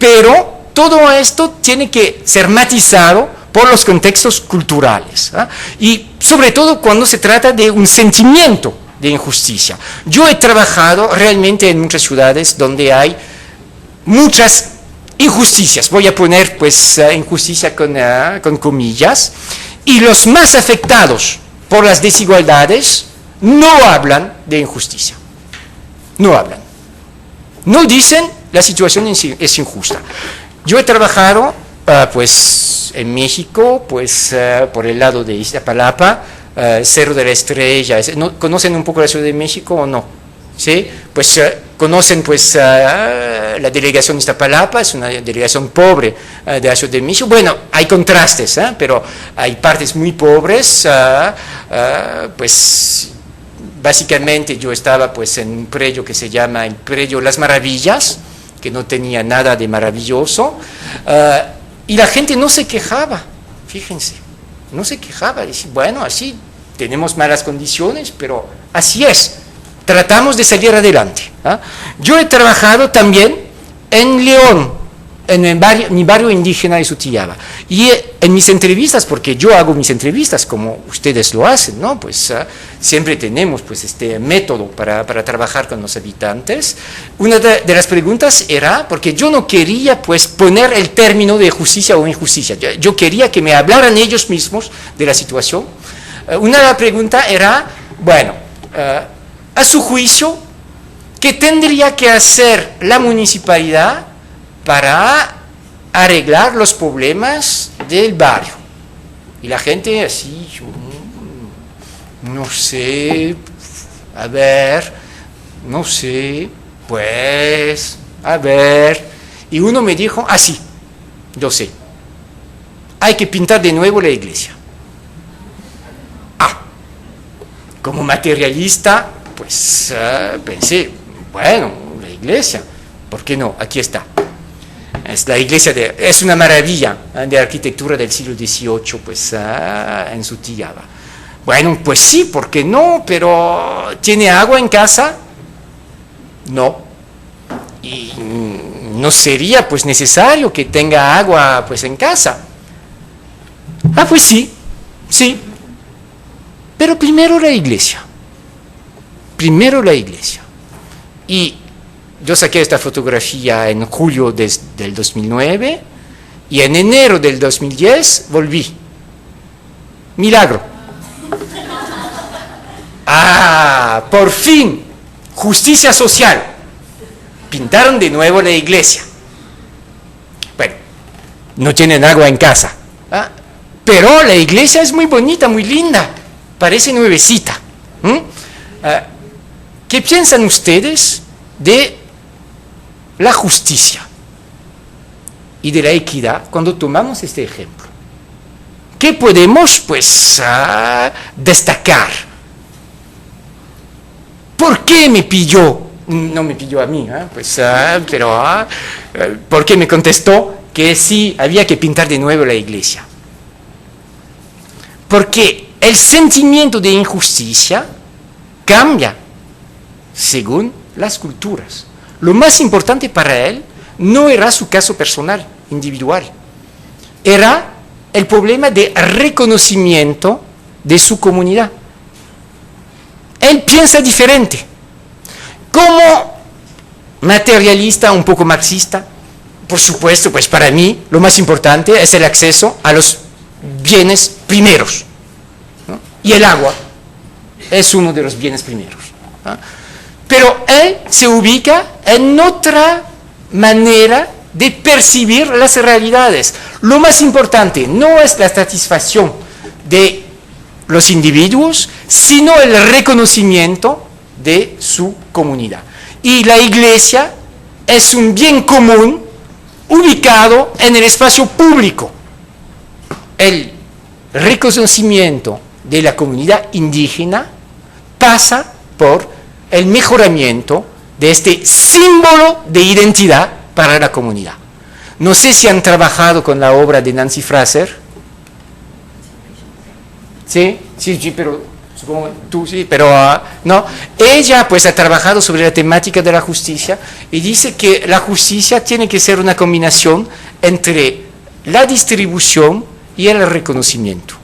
pero todo esto tiene que ser matizado por los contextos culturales, y sobre todo cuando se trata de un sentimiento de injusticia. Yo he trabajado realmente en muchas ciudades donde hay muchas injusticias, voy a poner pues injusticia con comillas, y los más afectados por las desigualdades no hablan de injusticia, no hablan, no dicen la situación es injusta. Yo he trabajado pues en México, pues por el lado de Iztapalapa, Cerro de la Estrella. ¿Conocen un poco la Ciudad de México o no? ¿Sí? Pues conocen pues la delegación de Iztapalapa, es una delegación pobre de la Ciudad de México. Bueno, hay contrastes, pero hay partes muy pobres, pues básicamente yo estaba pues en un predio que se llama el predio Las Maravillas, que no tenía nada de maravilloso, y la gente no se quejaba, fíjense, no se quejaba, decía, bueno, así tenemos malas condiciones, pero así es, tratamos de salir adelante. Yo he trabajado también en León, en mi barrio indígena de Sutillaba, y en mis entrevistas, porque yo hago mis entrevistas como ustedes lo hacen, ¿no? Pues siempre tenemos pues este método para trabajar con los habitantes. Una de las preguntas era, porque yo no quería pues poner el término de justicia o injusticia, yo quería que me hablaran ellos mismos de la situación. Una de las preguntas era, bueno, a su juicio, ¿qué tendría que hacer la municipalidad para arreglar los problemas del barrio? Y la gente así, no sé, a ver, no sé, pues, a ver. Y uno me dijo, sí, yo sé, hay que pintar de nuevo la iglesia. Como materialista, pues pensé, bueno, la iglesia, ¿por qué no? Aquí está. Es la iglesia, es una maravilla de arquitectura del siglo XVIII, pues en Sutillaba. Bueno, pues sí, ¿por qué no? Pero ¿tiene agua en casa? No. Y no sería pues necesario que tenga agua pues en casa. Pues sí, sí. Pero primero la iglesia. Primero la iglesia. Y yo saqué esta fotografía en julio del 2009 y en enero del 2010 volví. Milagro. Por fin, justicia social. Pintaron de nuevo la iglesia. Bueno, no tienen agua en casa. Pero la iglesia es muy bonita, muy linda. Parece nuevecita. ¿Qué piensan ustedes de la justicia y de la equidad cuando tomamos este ejemplo? ¿Qué podemos pues destacar? ¿Por qué me pilló? No me pilló a mí, pero ¿por qué me contestó que sí había que pintar de nuevo la iglesia? Porque el sentimiento de injusticia cambia según las culturas. Lo más importante para él no era su caso personal, individual. Era el problema de reconocimiento de su comunidad. Él piensa diferente. Como materialista, un poco marxista, por supuesto, pues para mí lo más importante es el acceso a los bienes primeros, ¿no? Y el agua es uno de los bienes primeros, ¿no? Pero él se ubica en otra manera de percibir las realidades. Lo más importante no es la satisfacción de los individuos, sino el reconocimiento de su comunidad. Y la iglesia es un bien común ubicado en el espacio público. El reconocimiento de la comunidad indígena pasa por el mejoramiento de este símbolo de identidad para la comunidad. No sé si han trabajado con la obra de Nancy Fraser. Sí, pero supongo tú sí, pero no. Ella pues ha trabajado sobre la temática de la justicia y dice que la justicia tiene que ser una combinación entre la distribución y el reconocimiento.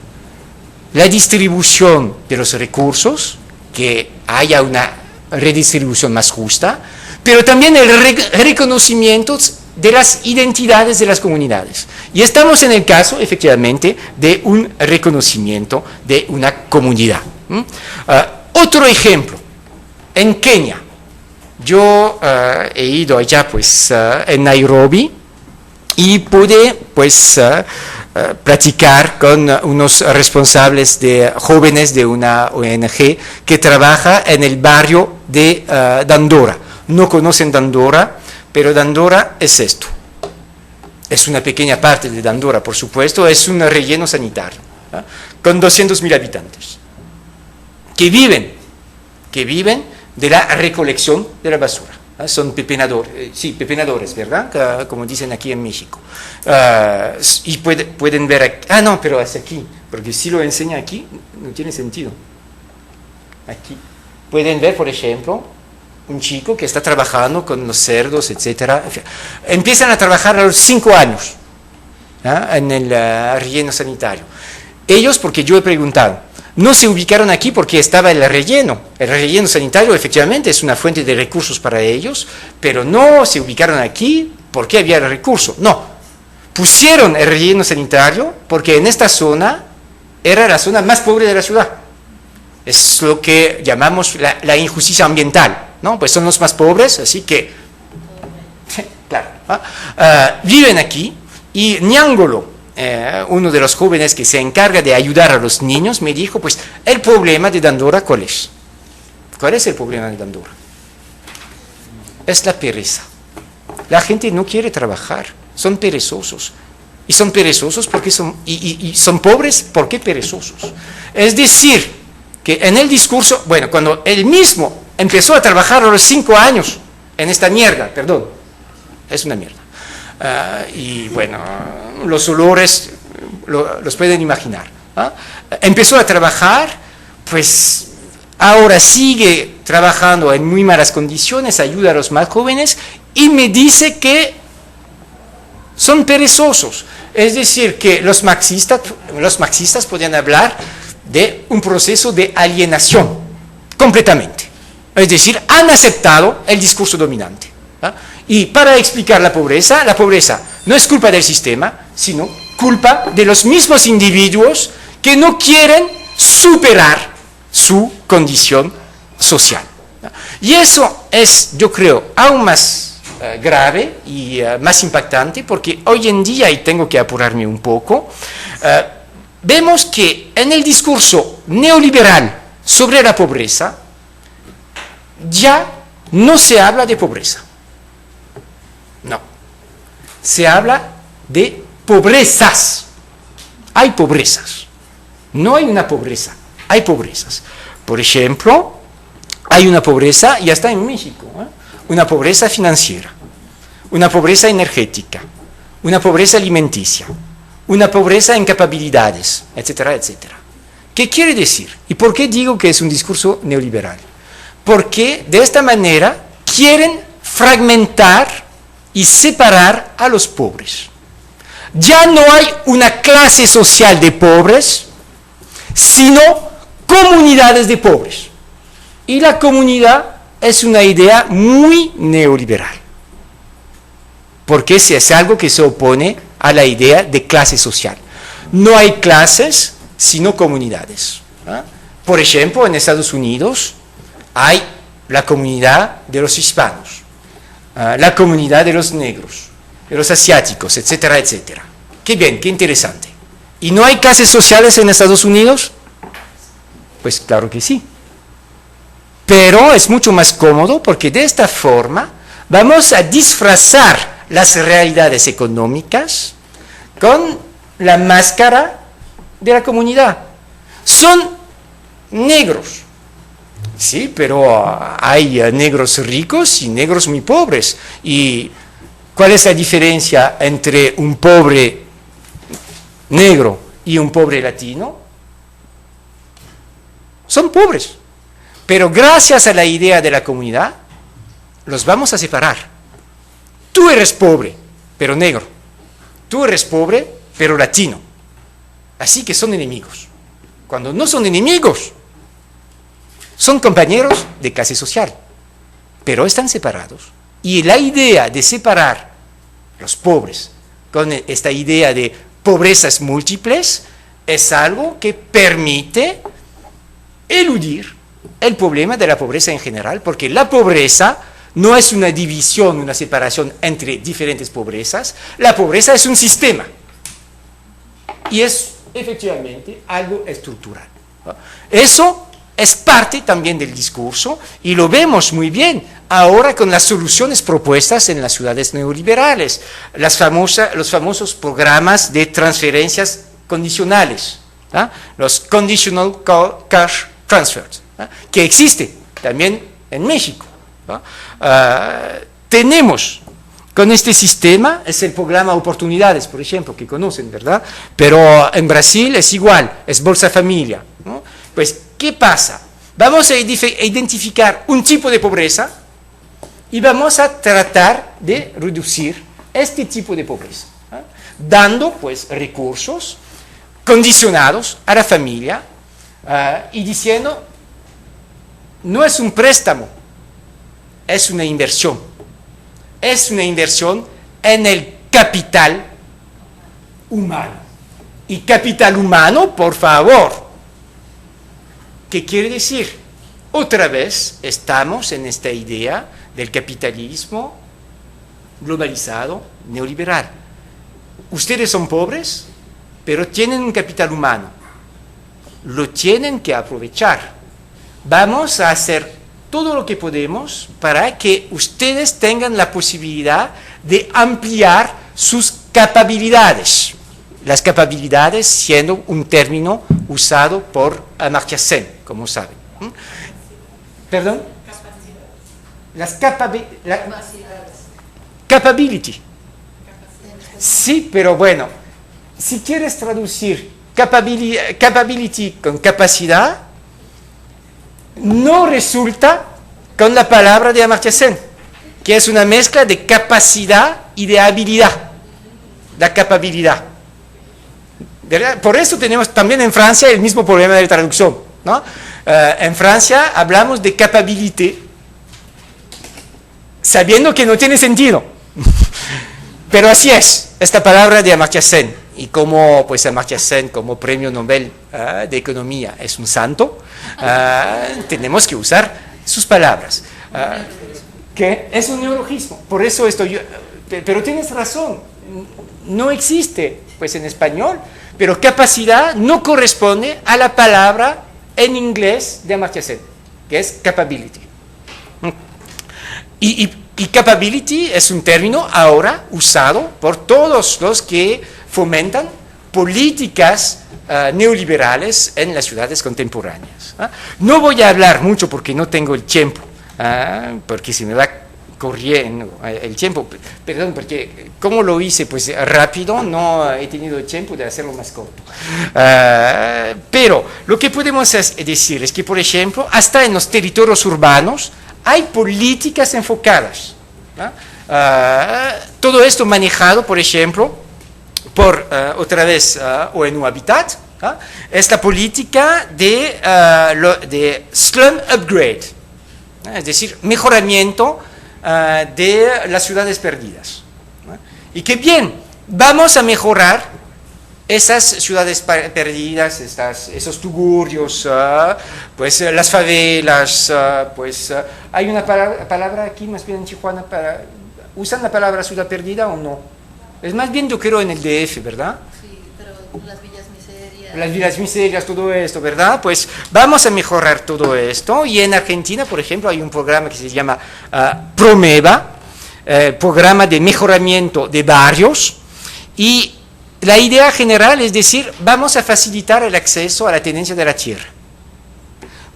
La distribución de los recursos, que haya una redistribución más justa, pero también el reconocimiento de las identidades de las comunidades. Y estamos en el caso, efectivamente, de un reconocimiento de una comunidad. Otro ejemplo, en Kenia. Yo he ido allá, pues, en Nairobi, y pude, pues, platicar con unos responsables de jóvenes de una ONG que trabaja en el barrio de Dandora. No conocen Dandora, pero Dandora es esto. Es una pequeña parte de Dandora, por supuesto, es un relleno sanitario, ¿eh? Con 200.000 habitantes, que viven de la recolección de la basura. Son pepenadores, ¿verdad? Como dicen aquí en México. Y pueden ver aquí. Ah, no, pero es aquí, porque si lo enseña aquí, no tiene sentido. Aquí. Pueden ver, por ejemplo, un chico que está trabajando con los cerdos, etc. Empiezan a trabajar a los 5 años, ¿eh? En el relleno sanitario. Ellos, porque yo he preguntado, no se ubicaron aquí porque estaba el relleno. El relleno sanitario efectivamente es una fuente de recursos para ellos, pero no se ubicaron aquí porque había el recurso. No, pusieron el relleno sanitario porque en esta zona era la zona más pobre de la ciudad. Es lo que llamamos la injusticia ambiental, ¿no? Pues son los más pobres, así que, claro, viven aquí. Y Nyangolo, uno de los jóvenes que se encarga de ayudar a los niños, me dijo, pues, el problema de Dandora, ¿cuál es? ¿Cuál es el problema de Dandora? Es la pereza. La gente no quiere trabajar, son perezosos. Y son perezosos porque y son pobres porque perezosos. Es decir, que en el discurso, bueno, cuando él mismo empezó a trabajar a los 5 años en esta mierda, perdón, es una mierda. Y bueno, los olores los pueden imaginar. Empezó a trabajar, pues ahora sigue trabajando en muy malas condiciones, ayuda a los más jóvenes y me dice que son perezosos. Es decir, que los marxistas podrían hablar de un proceso de alienación completamente. Es decir, han aceptado el discurso dominante. Y para explicar la pobreza no es culpa del sistema, sino culpa de los mismos individuos que no quieren superar su condición social. Y eso es, yo creo, aún más grave y más impactante, porque hoy en día, y tengo que apurarme un poco, vemos que en el discurso neoliberal sobre la pobreza ya no se habla de pobreza. No. Se habla de pobrezas. Hay pobrezas. No hay una pobreza, hay pobrezas. Por ejemplo, hay una pobreza, ya está en México, una pobreza financiera, una pobreza energética, una pobreza alimenticia, una pobreza en capacidades, etcétera, etcétera. ¿Qué quiere decir? ¿Y por qué digo que es un discurso neoliberal? Porque de esta manera quieren fragmentar y separar a los pobres. Ya no hay una clase social de pobres, sino comunidades de pobres. Y la comunidad es una idea muy neoliberal, porque es algo que se opone a la idea de clase social. No hay clases, sino comunidades. Por ejemplo, en Estados Unidos hay la comunidad de los hispanos, la comunidad de los negros, de los asiáticos, etcétera, etcétera. Qué bien, qué interesante. ¿Y no hay clases sociales en Estados Unidos? Pues claro que sí. Pero es mucho más cómodo porque de esta forma vamos a disfrazar las realidades económicas con la máscara de la comunidad. Son negros, sí, pero hay negros ricos y negros muy pobres. ¿Y cuál es la diferencia entre un pobre negro y un pobre latino? Son pobres, pero gracias a la idea de la comunidad los vamos a separar. Tú eres pobre, pero negro. Tú eres pobre, pero latino. Así que son enemigos. Cuando no son enemigos, son compañeros de clase social, pero están separados. Y la idea de separar los pobres con esta idea de pobrezas múltiples es algo que permite eludir el problema de la pobreza en general, porque la pobreza no es una división, una separación entre diferentes pobrezas. La pobreza es un sistema y es efectivamente algo estructural. Eso es parte también del discurso y lo vemos muy bien ahora con las soluciones propuestas en las ciudades neoliberales, los famosos programas de transferencias condicionales, los conditional cash transfers, que existen también en México. Tenemos con este sistema, es el programa Oportunidades, por ejemplo, que conocen, ¿verdad? Pero en Brasil es igual, es Bolsa Familia, ¿no? Pues, ¿qué pasa? Vamos a identificar un tipo de pobreza y vamos a tratar de reducir este tipo de pobreza, dando, pues, recursos condicionados a la familia y diciendo, no es un préstamo, es una inversión. Es una inversión en el capital humano. Y capital humano, por favor. ¿Qué quiere decir? Otra vez estamos en esta idea del capitalismo globalizado, neoliberal. Ustedes son pobres, pero tienen un capital humano. Lo tienen que aprovechar. Vamos a hacer todo lo que podemos para que ustedes tengan la posibilidad de ampliar sus capacidades. Las capacidades siendo un término usado por Amartya Sen, como saben. ¿Perdón? Las capability. Sí, pero bueno, si quieres traducir capability con capacidad, no resulta con la palabra de Amartya Sen, que es una mezcla de capacidad y de habilidad, la capabilidad. ¿Verdad? Por eso tenemos también en Francia el mismo problema de traducción, ¿no? En Francia hablamos de capabilité, sabiendo que no tiene sentido, pero así es, esta palabra de Amartya Sen. Y como pues Amartya Sen como premio Nobel de Economía es un santo, tenemos que usar sus palabras, que es un neologismo. Por eso estoy, pero tienes razón, no existe pues en español, pero capacidad no corresponde a la palabra en inglés de Amartya Sen, que es capability. Y capability es un término ahora usado por todos los que fomentan políticas neoliberales en las ciudades contemporáneas. No voy a hablar mucho porque no tengo el tiempo, porque se me va corriendo el tiempo, perdón, porque como lo hice pues rápido, no he tenido el tiempo de hacerlo más corto. Pero lo que podemos decir es que, por ejemplo, hasta en los territorios urbanos hay políticas enfocadas. Todo esto manejado, por ejemplo, por otra vez ONU Habitat, es la política de slum upgrade. es decir, mejoramiento de las ciudades perdidas. Y que bien, vamos a mejorar esas ciudades perdidas, esos tugurios, pues las favelas, hay una palabra aquí, más bien en Tijuana, ¿usan la palabra ciudad perdida o no? Es más bien yo creo en el DF, ¿verdad? Sí, pero las villas miserias. Las villas miserias, todo esto, ¿verdad? Pues vamos a mejorar todo esto. Y en Argentina, por ejemplo, hay un programa que se llama Promeva, programa de mejoramiento de barrios. Y la idea general es decir, vamos a facilitar el acceso a la tenencia de la tierra.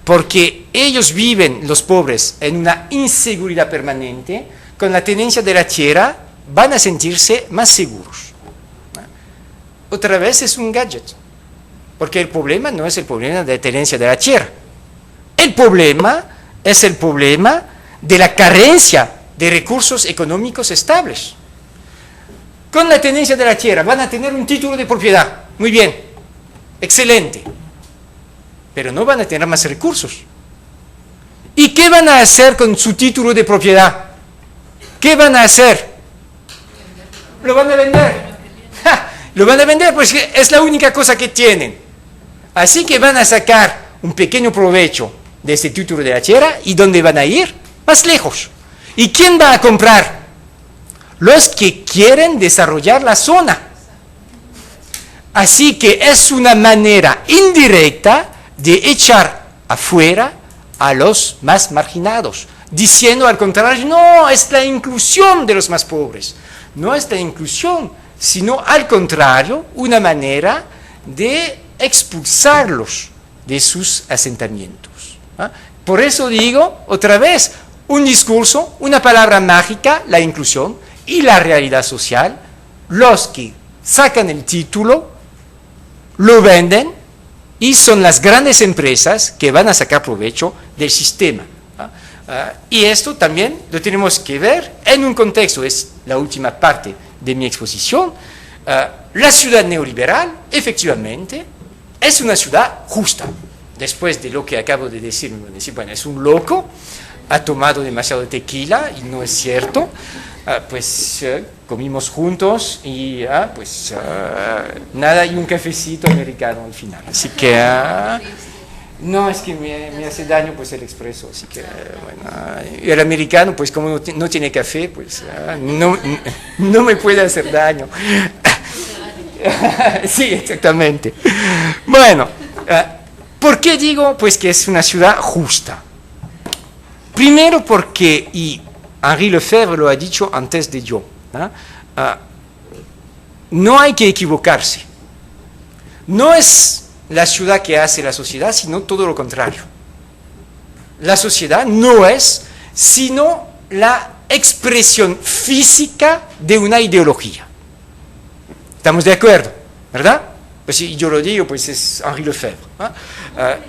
Porque ellos viven, los pobres, en una inseguridad permanente. Con la tenencia de la tierra van a sentirse más seguros. Otra vez es un gadget. Porque el problema no es el problema de tenencia de la tierra. El problema es el problema de la carencia de recursos económicos estables. Con la tenencia de la tierra van a tener un título de propiedad. Muy bien, excelente. Pero no van a tener más recursos. ¿Y qué van a hacer con su título de propiedad? ¿Qué van a hacer? Lo van a vender. ¡Ja! Lo van a vender, pues es la única cosa que tienen. Así que van a sacar un pequeño provecho de este título de la tierra. ¿Y dónde van a ir? Más lejos. ¿Y quién va a comprar? Los que quieren desarrollar la zona. Así que es una manera indirecta de echar afuera a los más marginados, diciendo al contrario, no, es la inclusión de los más pobres. No es la inclusión, sino al contrario, una manera de expulsarlos de sus asentamientos. Por eso digo, otra vez, un discurso, una palabra mágica, la inclusión, y la realidad social, los que sacan el título, lo venden, y son las grandes empresas que van a sacar provecho del sistema. Y esto también lo tenemos que ver en un contexto, es la última parte de mi exposición. La ciudad neoliberal, efectivamente, es una ciudad justa. Después de lo que acabo de decir, me van a decir, bueno, es un loco, ha tomado demasiado tequila, y no es cierto. Comimos juntos y nada, y un cafecito americano al final. Así que, no, es que me hace daño pues el expreso, así que, y el americano, pues como no tiene café, pues no me puede hacer daño. Sí, exactamente. Bueno, ¿por qué digo pues que es una ciudad justa? Primero porque, y Henri Lefebvre lo ha dicho antes de yo, no hay que equivocarse. No es la ciudad que hace la sociedad, sino todo lo contrario. La sociedad no es sino la expresión física de una ideología. ¿Estamos de acuerdo? ¿Verdad? Pues si yo lo digo, pues es Henri Lefebvre.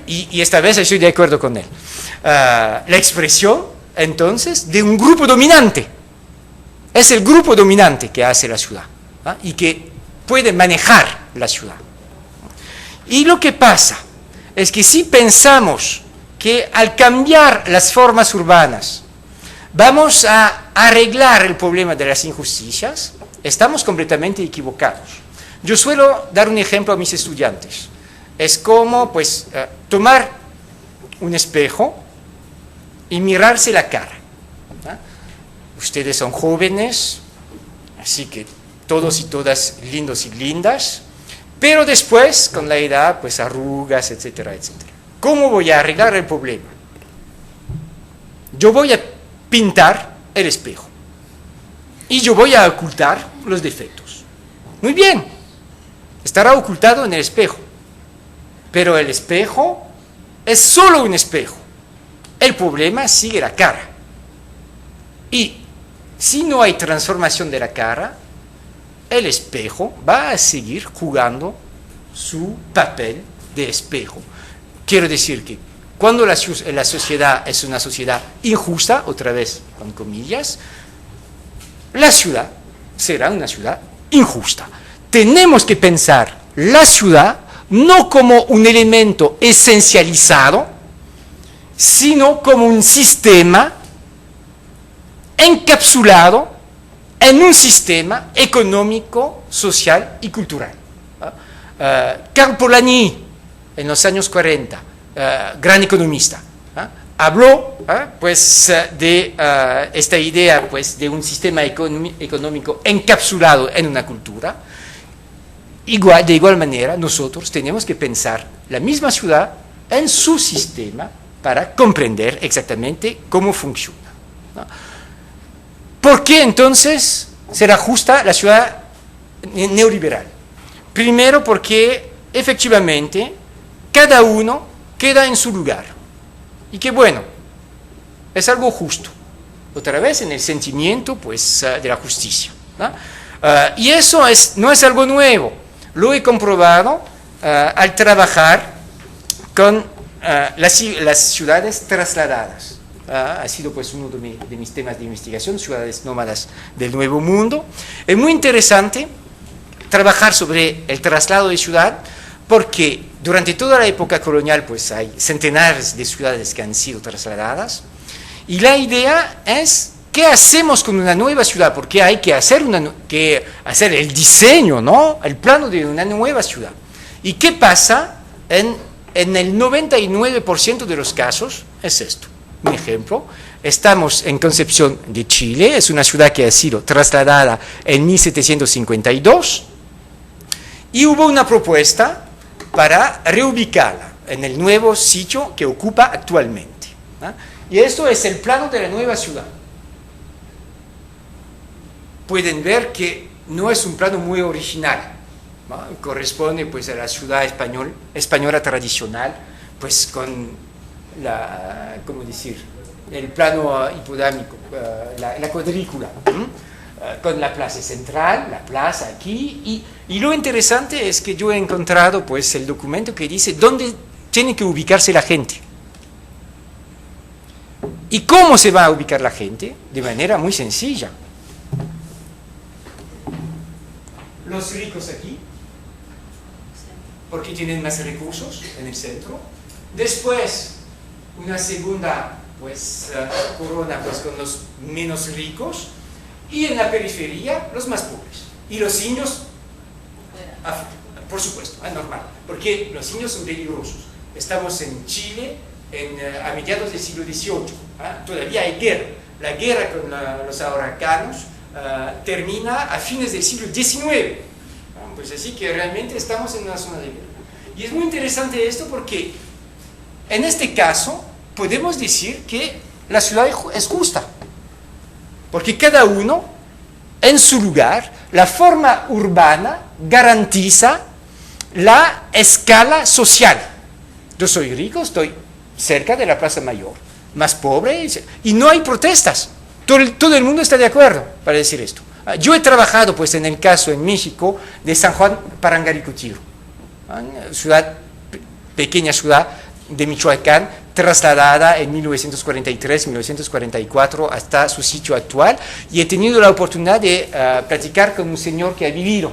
Y esta vez estoy de acuerdo con él. La expresión, entonces, de un grupo dominante. Es el grupo dominante que hace la ciudad y que puede manejar la ciudad. Y lo que pasa es que si pensamos que al cambiar las formas urbanas vamos a arreglar el problema de las injusticias, estamos completamente equivocados. Yo suelo dar un ejemplo a mis estudiantes. Es como tomar un espejo y mirarse la cara. Ustedes son jóvenes, así que todos y todas lindos y lindas, pero después, con la edad, pues arrugas, etcétera, etcétera. ¿Cómo voy a arreglar el problema? Yo voy a pintar el espejo y yo voy a ocultar los defectos. Muy bien, estará ocultado en el espejo, pero el espejo es solo un espejo. El problema sigue la cara. Y si no hay transformación de la cara, el espejo va a seguir jugando su papel de espejo. Quiero decir que cuando la sociedad es una sociedad injusta, otra vez con comillas, la ciudad será una ciudad injusta. Tenemos que pensar la ciudad no como un elemento esencializado, sino como un sistema encapsulado en un sistema económico, social y cultural. Karl Polanyi, en los años 40, gran economista, habló pues, de esta idea pues, de un sistema económico encapsulado en una cultura. De igual manera, nosotros tenemos que pensar la misma ciudad en su sistema para comprender exactamente cómo funciona, ¿no? ¿Por qué entonces será justa la ciudad neoliberal? Primero porque efectivamente cada uno queda en su lugar. Y que bueno, es algo justo. Otra vez en el sentimiento pues, de la justicia, ¿no? Y eso no es algo nuevo. Lo he comprobado al trabajar con las ciudades trasladadas. Ha sido pues uno de mis temas de investigación, ciudades nómadas del Nuevo Mundo. Es muy interesante trabajar sobre el traslado de ciudad porque durante toda la época colonial pues hay centenares de ciudades que han sido trasladadas y la idea es ¿qué hacemos con una nueva ciudad? Porque hay que hacer el diseño, ¿no? El plano de una nueva ciudad. ¿Y qué pasa? En el 99% de los casos es esto. Un ejemplo, estamos en Concepción de Chile, es una ciudad que ha sido trasladada en 1752 y hubo una propuesta para reubicarla en el nuevo sitio que ocupa actualmente, ¿no? Y esto es el plano de la nueva ciudad. Pueden ver que no es un plano muy original, ¿no? Corresponde pues a la ciudad española tradicional, pues con ¿cómo decir? El plano hipodámico, la cuadrícula, con la plaza central, la plaza aquí, y lo interesante es que yo he encontrado pues el documento que dice dónde tiene que ubicarse la gente. ¿Y cómo se va a ubicar la gente? De manera muy sencilla. Los ricos aquí, porque tienen más recursos en el centro. Después, una segunda pues, corona pues, con los menos ricos. Y en la periferia, los más pobres. Y los indios, por supuesto, es normal. Porque los indios son peligrosos. Estamos en Chile a mediados del siglo XVIII. Todavía hay guerra. La guerra con los araucanos termina a fines del siglo XIX. Pues así que realmente estamos en una zona de guerra. Y es muy interesante esto porque en este caso podemos decir que la ciudad es justa. Porque cada uno en su lugar, la forma urbana garantiza la escala social. Yo soy rico, estoy cerca de la Plaza Mayor, más pobre y no hay protestas. Todo el mundo está de acuerdo para decir esto. Yo he trabajado pues en el caso en México de San Juan Parangaricutiro, pequeña ciudad de Michoacán, trasladada en 1943-1944 hasta su sitio actual, y he tenido la oportunidad de platicar con un señor que ha vivido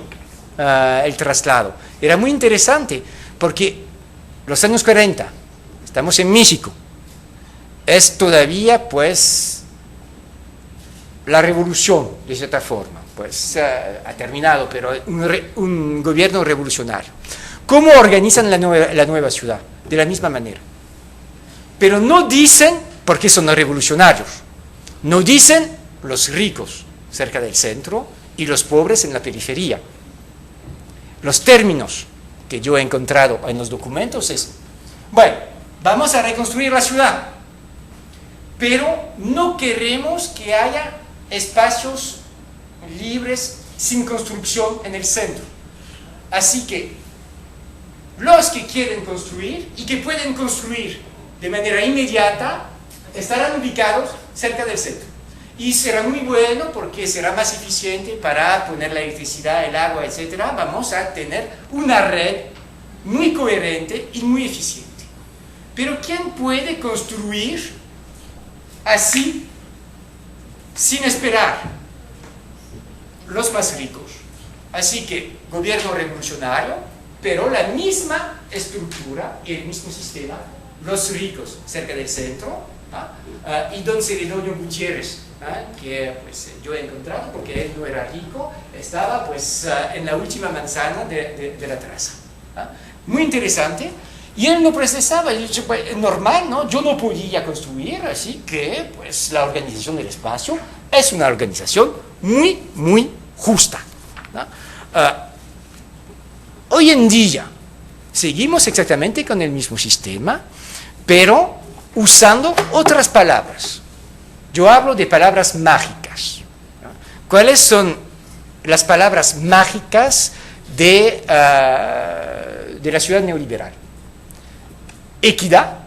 el traslado. Era muy interesante porque los años 40, estamos en México, es todavía pues la revolución, de cierta forma, pues ha terminado, pero un gobierno revolucionario. ¿Cómo organizan la nueva ciudad? De la misma manera. Pero no dicen, porque son revolucionarios, no dicen los ricos cerca del centro y los pobres en la periferia. Los términos que yo he encontrado en los documentos es, bueno, vamos a reconstruir la ciudad, pero no queremos que haya espacios libres sin construcción en el centro. Así que los que quieren construir y que pueden construir de manera inmediata estarán ubicados cerca del centro. Y será muy bueno porque será más eficiente para poner la electricidad, el agua, etc. Vamos a tener una red muy coherente y muy eficiente. Pero ¿quién puede construir así sin esperar? Los más ricos. Así que gobierno revolucionario, pero la misma estructura y el mismo sistema Los Ricos, cerca del centro, y don Celedonio Gutiérrez, que pues, yo he encontrado porque él no era rico, estaba pues, en la última manzana de la traza. Muy interesante. Y él lo procesaba, y dice, pues, normal, ¿no? Yo no podía construir, así que pues, la organización del espacio es una organización muy, muy justa, ¿no? Hoy en día seguimos exactamente con el mismo sistema, pero usando otras palabras. Yo hablo de palabras mágicas, ¿no? ¿Cuáles son las palabras mágicas de la ciudad neoliberal? Equidad,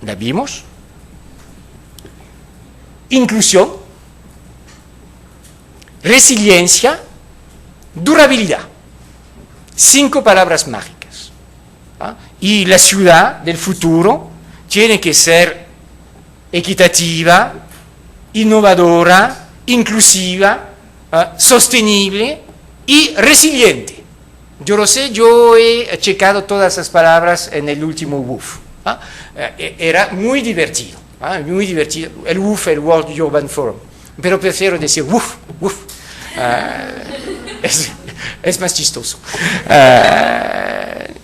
la vimos. Inclusión, resiliencia, durabilidad. 5 palabras mágicas. Y la ciudad del futuro tiene que ser equitativa, innovadora, inclusiva, sostenible y resiliente. Yo lo sé, yo he checado todas esas palabras en el último WUF. Era muy divertido, muy divertido. El WUF, el World Urban Forum. Pero prefiero decir WUF, WUF. Es más chistoso.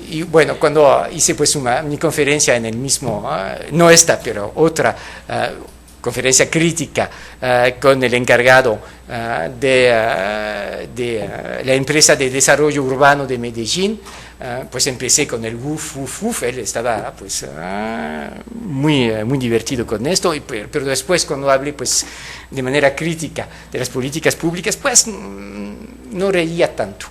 Y bueno, cuando hice pues mi conferencia en el mismo, no esta, pero otra conferencia crítica con el encargado de la empresa de desarrollo urbano de Medellín, pues empecé con el WUF, WUF, WUF. Él estaba pues muy divertido con esto, pero después cuando hablé pues de manera crítica de las políticas públicas, pues no reía tanto.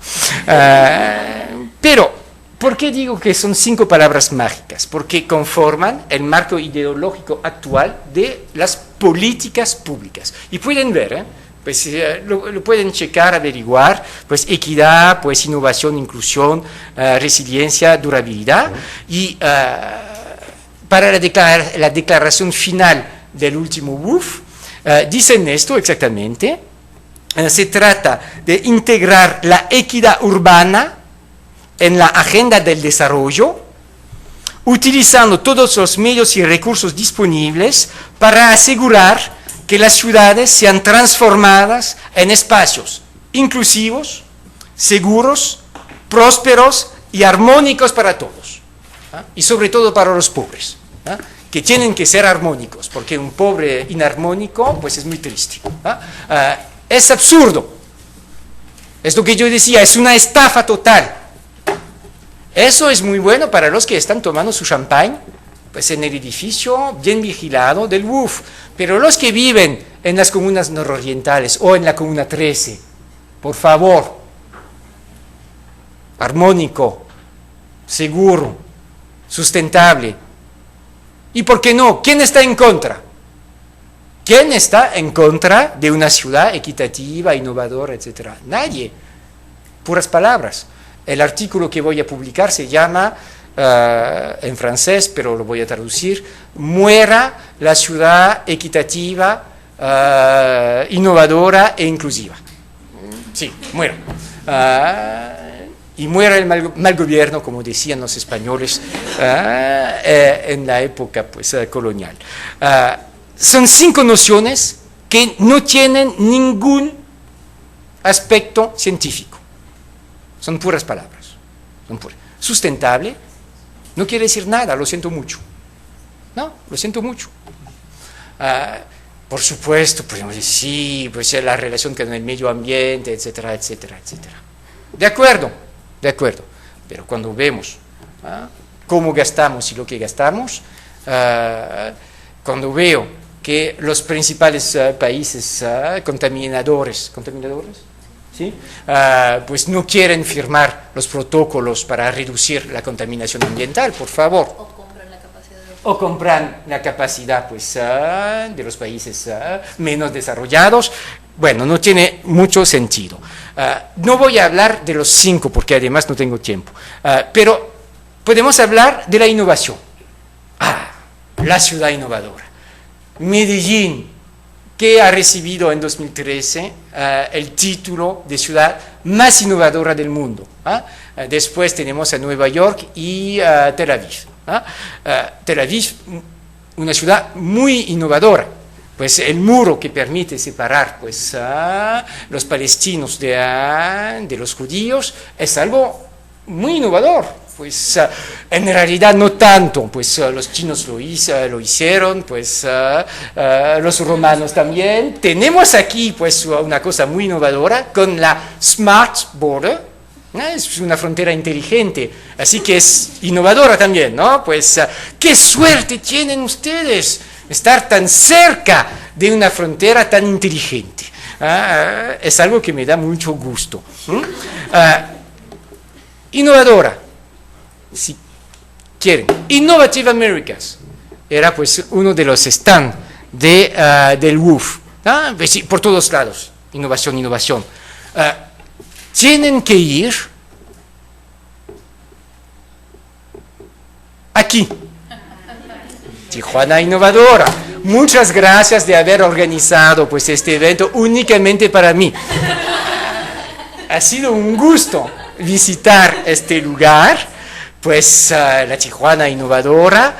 Pero, ¿por qué digo que son 5 palabras mágicas? Porque conforman el marco ideológico actual de las políticas públicas. Y pueden ver, pues lo pueden checar, averiguar, pues equidad, pues innovación, inclusión, resiliencia, durabilidad. Y para la declaración final del último WUF, dicen esto exactamente. Se trata de integrar la equidad urbana en la agenda del desarrollo, utilizando todos los medios y recursos disponibles para asegurar que las ciudades sean transformadas en espacios inclusivos, seguros, prósperos y armónicos para todos, y sobre todo para los pobres, que tienen que ser armónicos, porque un pobre inarmónico pues es muy triste. Es absurdo, es lo que yo decía, es una estafa total. Eso es muy bueno para los que están tomando su champán pues en el edificio bien vigilado del WUF, pero los que viven en las comunas nororientales o en la comuna 13, por favor, armónico, seguro, sustentable. ¿Y por qué no? ¿Quién está en contra? ¿Quién está en contra de una ciudad equitativa, innovadora, etcétera? Nadie. Puras palabras. El artículo que voy a publicar se llama, en francés, pero lo voy a traducir, Muera la ciudad equitativa, innovadora e inclusiva. Sí, muera. Y muera el mal gobierno, como decían los españoles en la época pues, colonial. Son 5 nociones que no tienen ningún aspecto científico. Son puras palabras. Sustentable no quiere decir nada, lo siento mucho. No, lo siento mucho. Por supuesto, podemos decir, sí, pues la relación con el medio ambiente, etcétera, etcétera, etcétera. De acuerdo. Pero cuando vemos cómo gastamos y lo que gastamos, cuando veo que los principales países contaminadores, ¿sí? Pues no quieren firmar los protocolos para reducir la contaminación ambiental, por favor. O compran la capacidad pues, de los países menos desarrollados. Bueno, no tiene mucho sentido. No voy a hablar de los 5 porque además no tengo tiempo, pero podemos hablar de la innovación. La ciudad innovadora. Medellín, que ha recibido en 2013 el título de ciudad más innovadora del mundo. Después tenemos a Nueva York y Tel Aviv. Tel Aviv, una ciudad muy innovadora. Pues el muro que permite separar pues, los palestinos de los judíos es algo muy innovador. Pues en realidad no tanto, pues los chinos lo hicieron, pues los romanos también. Tenemos aquí pues una cosa muy innovadora con la Smart Border. Es una frontera inteligente, así que es innovadora también, ¿no? Pues qué suerte tienen ustedes estar tan cerca de una frontera tan inteligente. Es algo que me da mucho gusto. Innovadora, si quieren. Innovative Americas era pues uno de los stands del WUF. Pues, sí, por todos lados, innovación, innovación. Tienen que ir aquí. Tijuana Innovadora. Muchas gracias de haber organizado pues, este evento únicamente para mí. Ha sido un gusto visitar este lugar, pues la Tijuana Innovadora.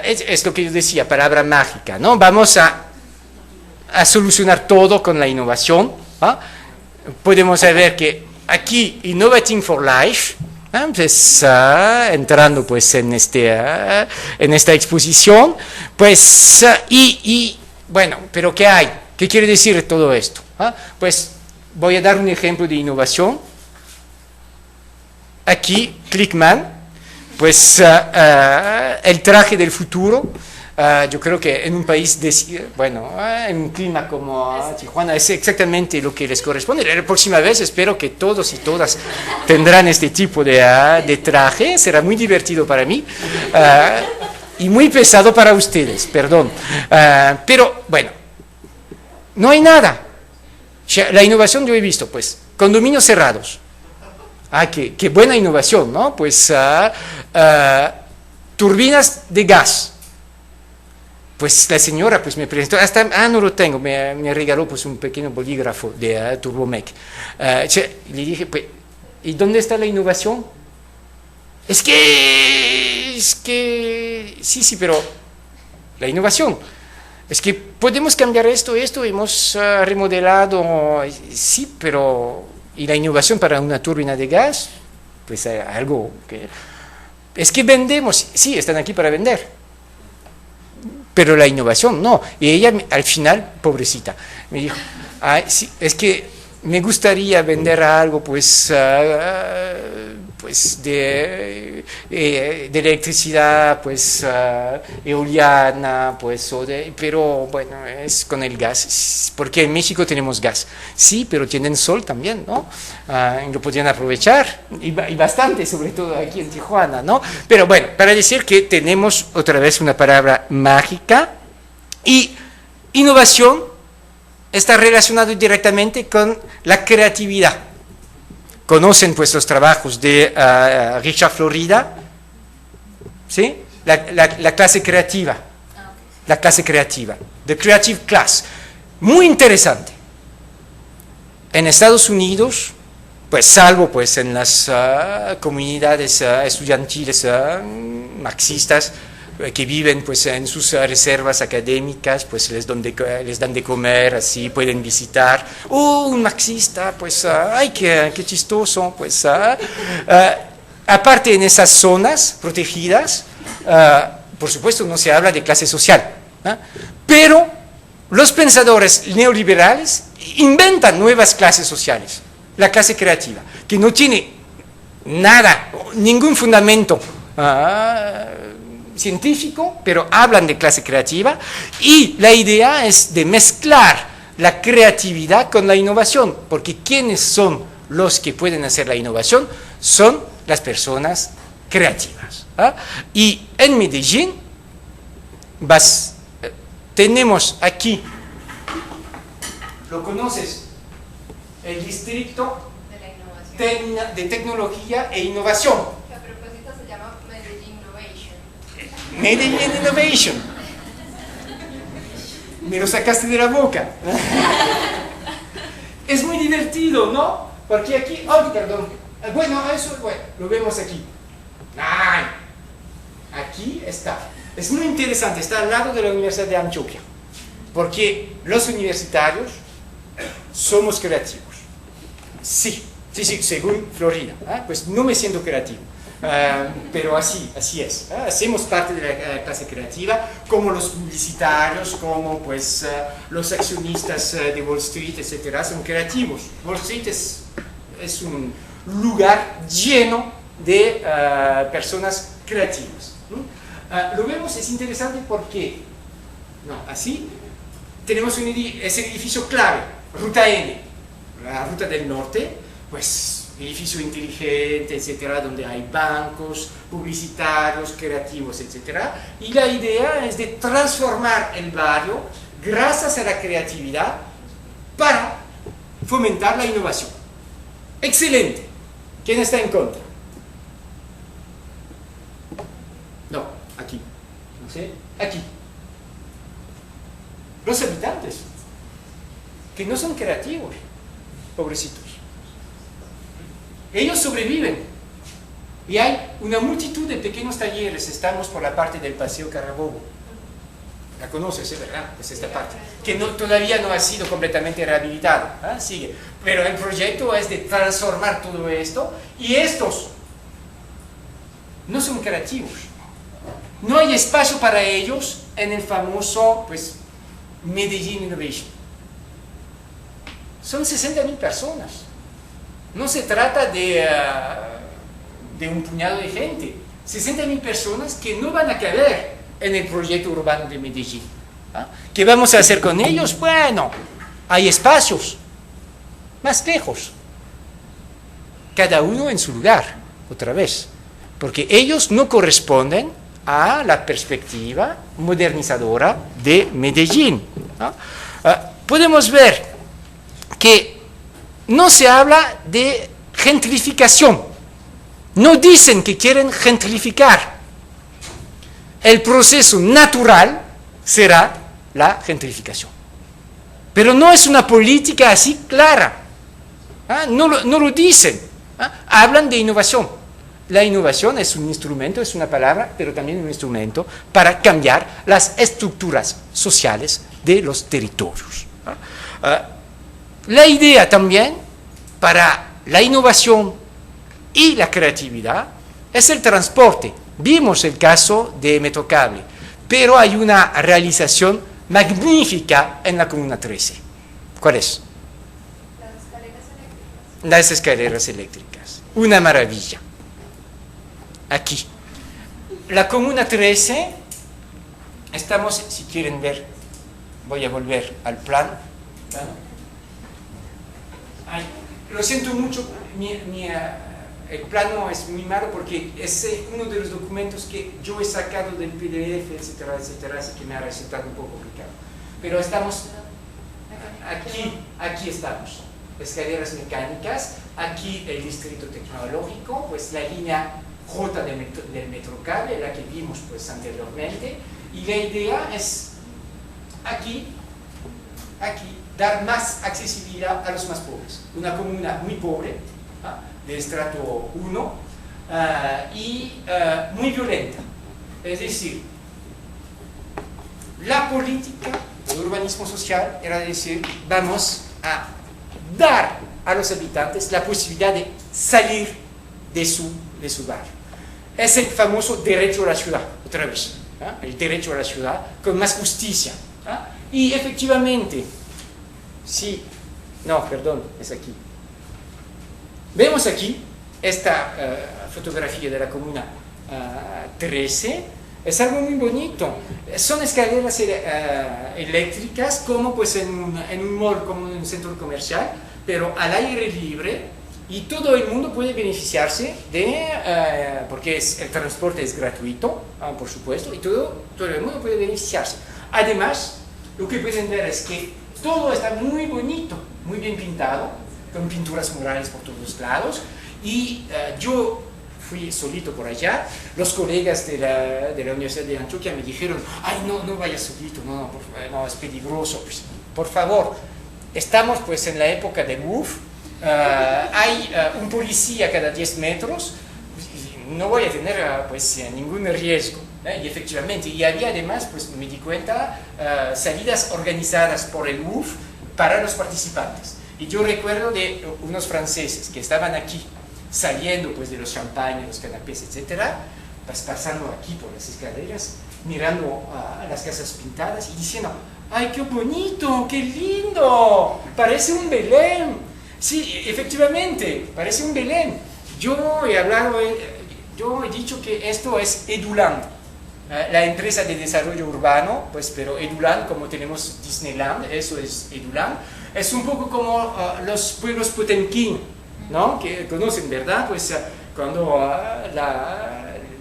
Es lo que yo decía, palabra mágica, ¿no? Vamos a solucionar todo con la innovación. Podemos ver que aquí, Innovating for Life, pues, entrando pues, en esta exposición, pues, bueno, pero ¿qué hay? ¿Qué quiere decir todo esto? Pues voy a dar un ejemplo de innovación. Aquí, Clickman, pues el traje del futuro. Yo creo que en un país, en un clima como Tijuana, es exactamente lo que les corresponde. La próxima vez espero que todos y todas tendrán este tipo de traje. Será muy divertido para mí y muy pesado para ustedes, perdón. Pero bueno, no hay nada. La innovación yo he visto, pues, condominios cerrados. Qué buena innovación, ¿no? Pues turbinas de gas. Pues la señora pues, me presentó, no lo tengo, me regaló pues, un pequeño bolígrafo de Turbomec. Le dije, pues, ¿y dónde está la innovación? Es que, sí, pero la innovación. Es que podemos cambiar esto, hemos remodelado, sí, pero ¿y la innovación para una turbina de gas? Pues algo que... Es que vendemos, sí, están aquí para vender. Pero la innovación no. Y ella al final, pobrecita, me dijo, sí, es que me gustaría vender algo pues, pues de electricidad, pues eoliana, pues, pero bueno, es con el gas, porque en México tenemos gas. Sí, pero tienen sol también, ¿no? Lo podrían aprovechar, y bastante, sobre todo aquí en Tijuana, ¿no? Pero bueno, para decir que tenemos otra vez una palabra mágica, y innovación está relacionado directamente con la creatividad. Conocen pues los trabajos de Richard Florida, ¿sí? La clase creativa, la clase creativa, The Creative Class, muy interesante. En Estados Unidos, pues salvo pues en las comunidades estudiantiles marxistas, que viven pues en sus reservas académicas, pues les dan de comer, así pueden visitar. Un marxista, pues, ay, qué chistoso, pues. Aparte en esas zonas protegidas, por supuesto no se habla de clase social, pero los pensadores neoliberales inventan nuevas clases sociales, la clase creativa, que no tiene nada, ningún fundamento científico, pero hablan de clase creativa, y la idea es de mezclar la creatividad con la innovación, porque ¿quiénes son los que pueden hacer la innovación? Son las personas creativas. Y en Medellín tenemos aquí, ¿lo conoces? El distrito de tecnología e innovación. Medellín Innovation. Me lo sacaste de la boca. Es muy divertido, ¿no? Porque aquí, perdón. Bueno, eso, bueno, lo vemos aquí. Ay, aquí está. Es muy interesante, está al lado de la Universidad de Antioquia, porque los universitarios somos creativos. Sí, según Florida. Pues no me siento creativo. Pero así es. Hacemos parte de la clase creativa, como los publicitarios, como pues los accionistas de Wall Street, etcétera, son creativos. Wall Street es un lugar lleno de personas creativas. Lo vemos, es interesante porque, así, tenemos ese edificio clave, Ruta N, la ruta del norte, pues edificio inteligente, etcétera, donde hay bancos, publicitarios, creativos, etcétera, y la idea es de transformar el barrio gracias a la creatividad para fomentar la innovación. Excelente. ¿Quién está en contra? No, aquí. No sé, aquí. Los habitantes, que no son creativos, pobrecitos. Ellos sobreviven. Y hay una multitud de pequeños talleres. Estamos por la parte del Paseo Carabobo. La conoces, ¿verdad? Es esta parte. Que todavía no ha sido completamente rehabilitado. Sigue. Pero el proyecto es de transformar todo esto. Y estos no son creativos. No hay espacio para ellos en el famoso, pues, Medellín Innovation. Son 60.000 personas. No se trata de un puñado de gente. 60.000 personas que no van a caber en el proyecto urbano de Medellín. ¿Qué vamos a hacer con ellos? Bueno, hay espacios más lejos. Cada uno en su lugar, otra vez. Porque ellos no corresponden a la perspectiva modernizadora de Medellín. Podemos ver que no se habla de gentrificación. No dicen que quieren gentrificar. El proceso natural será la gentrificación. Pero no es una política así clara. No lo dicen. Hablan de innovación. La innovación es un instrumento, es una palabra, pero también un instrumento para cambiar las estructuras sociales de los territorios. La idea también para la innovación y la creatividad es el transporte. Vimos el caso de Metrocable, pero hay una realización magnífica en la Comuna 13. ¿Cuál es? Las escaleras eléctricas. Una maravilla. Aquí. La Comuna 13, estamos, si quieren ver, voy a volver al plan. Ay, lo siento mucho, el plano es muy malo porque es uno de los documentos que yo he sacado del PDF, etcétera, etcétera, así que me ha resultado un poco complicado. Pero estamos, aquí estamos, escaleras mecánicas, aquí el distrito tecnológico, pues la línea J del Metrocable, la que vimos pues anteriormente, y la idea es aquí, dar más accesibilidad a los más pobres. Una comuna muy pobre, de estrato 1, y muy violenta. Es decir, la política de urbanismo social era decir, vamos a dar a los habitantes la posibilidad de salir de su barrio. Es el famoso derecho a la ciudad, otra vez, el derecho a la ciudad con más justicia. Y efectivamente, sí, no, perdón, es aquí. Vemos aquí esta fotografía de la Comuna 13, es algo muy bonito. Son escaleras eléctricas como pues en un mall, como en un centro comercial, pero al aire libre, y todo el mundo puede beneficiarse porque el transporte es gratuito, por supuesto, y todo el mundo puede beneficiarse. Además, lo que pueden ver es que todo está muy bonito, muy bien pintado, con pinturas murales por todos lados, y yo fui solito por allá. Los colegas de la Universidad de Antioquia me dijeron, ay, no vayas solito, no, es peligroso, pues, por favor. Estamos pues en la época del WUF, hay un policía cada 10 metros, no voy a tener pues ningún riesgo. Y efectivamente, y había además, pues me di cuenta, salidas organizadas por el UF para los participantes. Y yo recuerdo de unos franceses que estaban aquí, saliendo pues de los champagnes, los canapés, etcétera, pasando aquí por las escaleras, mirando a las casas pintadas y diciendo: ¡ay, qué bonito, qué lindo! Parece un Belén. Sí, efectivamente, parece un Belén. Yo he dicho que esto es Eduland, la empresa de desarrollo urbano, pues, pero Eduland, como tenemos Disneyland, eso es Eduland. Es un poco como los pueblos Potemkin, ¿no? Que conocen, ¿verdad? Pues cuando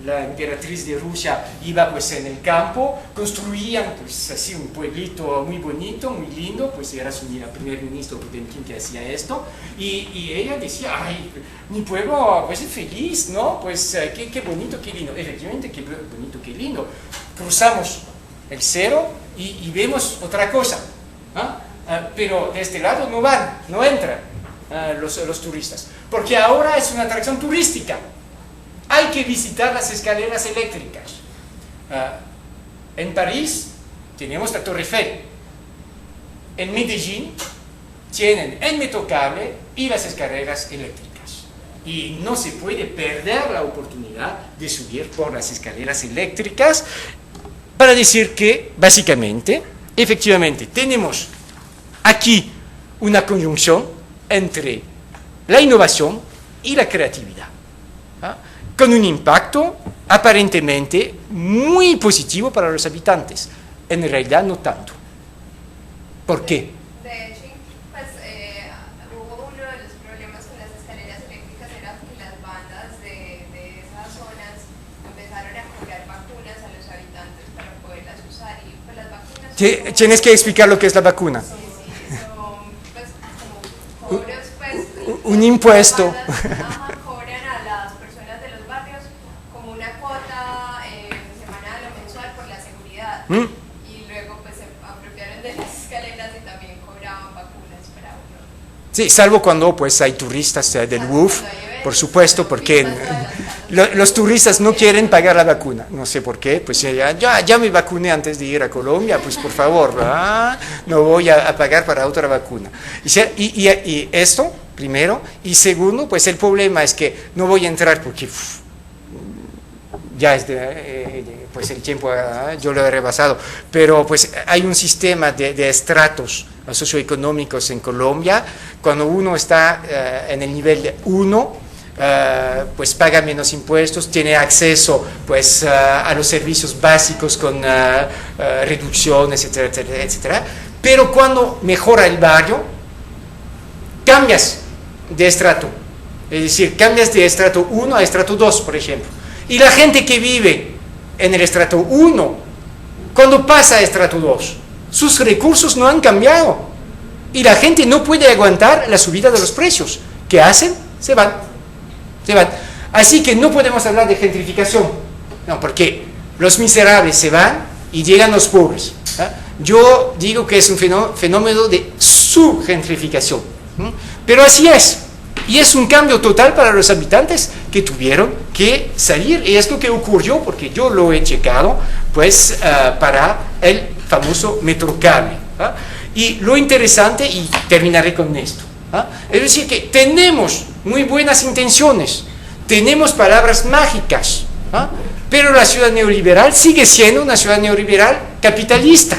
la emperatriz de Rusia iba pues en el campo, construían pues así un pueblito muy bonito, muy lindo, pues era su primer ministro Potemkin que hacía esto, y ella decía: ay, mi pueblo pues es feliz, ¿no? Pues qué bonito, qué lindo. Efectivamente, qué bonito, qué lindo. Cruzamos el cero y vemos otra cosa, ¿no? Pero de este lado no entran los turistas, porque ahora es una atracción turística. Hay que visitar las escaleras eléctricas. En París tenemos la Torre Eiffel. En Medellín tienen el Metrocable y las escaleras eléctricas. Y no se puede perder la oportunidad de subir por las escaleras eléctricas, para decir que, básicamente, efectivamente, tenemos aquí una conjunción entre la innovación y la creatividad, con un impacto aparentemente muy positivo para los habitantes. En realidad no tanto. ¿Por qué? De hecho, pues hubo uno de los problemas con las escaleras eléctricas, era que las bandas de esas zonas empezaron a cobrar vacunas a los habitantes para poderlas usar, y pues las vacunas... Tienes que explicar lo que es la vacuna. Sí, son pues como cobros, pues... Un impuesto. Cobran a las personas de los barrios como una cuota semanal o mensual por la seguridad. Y luego pues se apropiaron de las escaleras y también cobraban vacunas para uno. Sí, salvo cuando pues hay turistas del WUF, por supuesto, porque los turistas no quieren pagar la vacuna, no sé por qué, pues ya me vacuné antes de ir a Colombia, pues por favor, no voy a pagar para otra vacuna. Y esto, primero, y segundo, pues el problema es que no voy a entrar porque ya es pues el tiempo yo lo he rebasado, pero pues hay un sistema de estratos socioeconómicos en Colombia. Cuando uno está en el nivel 1, pues paga menos impuestos, tiene acceso pues a los servicios básicos con reducciones, etcétera, etcétera, etcétera. Pero cuando mejora el barrio, cambias de estrato, es decir, cambias de estrato 1 a estrato 2, por ejemplo. Y la gente que vive en el estrato 1, cuando pasa a estrato 2, sus recursos no han cambiado. Y la gente no puede aguantar la subida de los precios. ¿Qué hacen? Se van. Así que no podemos hablar de gentrificación. No, porque los miserables se van y llegan los pobres. Yo digo que es un fenómeno de subgentrificación. Pero así es. Y es un cambio total para los habitantes que tuvieron que salir. Y es lo que ocurrió, porque yo lo he checado, pues para el famoso Metrocable. Y lo interesante, y terminaré con esto, es decir, que tenemos muy buenas intenciones, tenemos palabras mágicas, pero la ciudad neoliberal sigue siendo una ciudad neoliberal capitalista.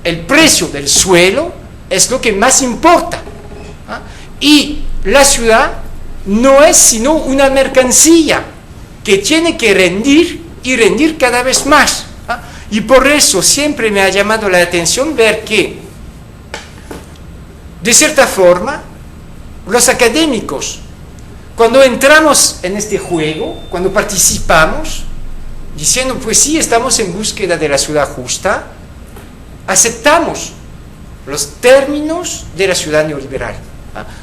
El precio del suelo es lo que más importa. Y la ciudad no es sino una mercancía que tiene que rendir y rendir cada vez más. Y por eso siempre me ha llamado la atención ver que, de cierta forma, los académicos, cuando entramos en este juego, cuando participamos, diciendo, pues sí, estamos en búsqueda de la ciudad justa, aceptamos los términos de la ciudad neoliberal.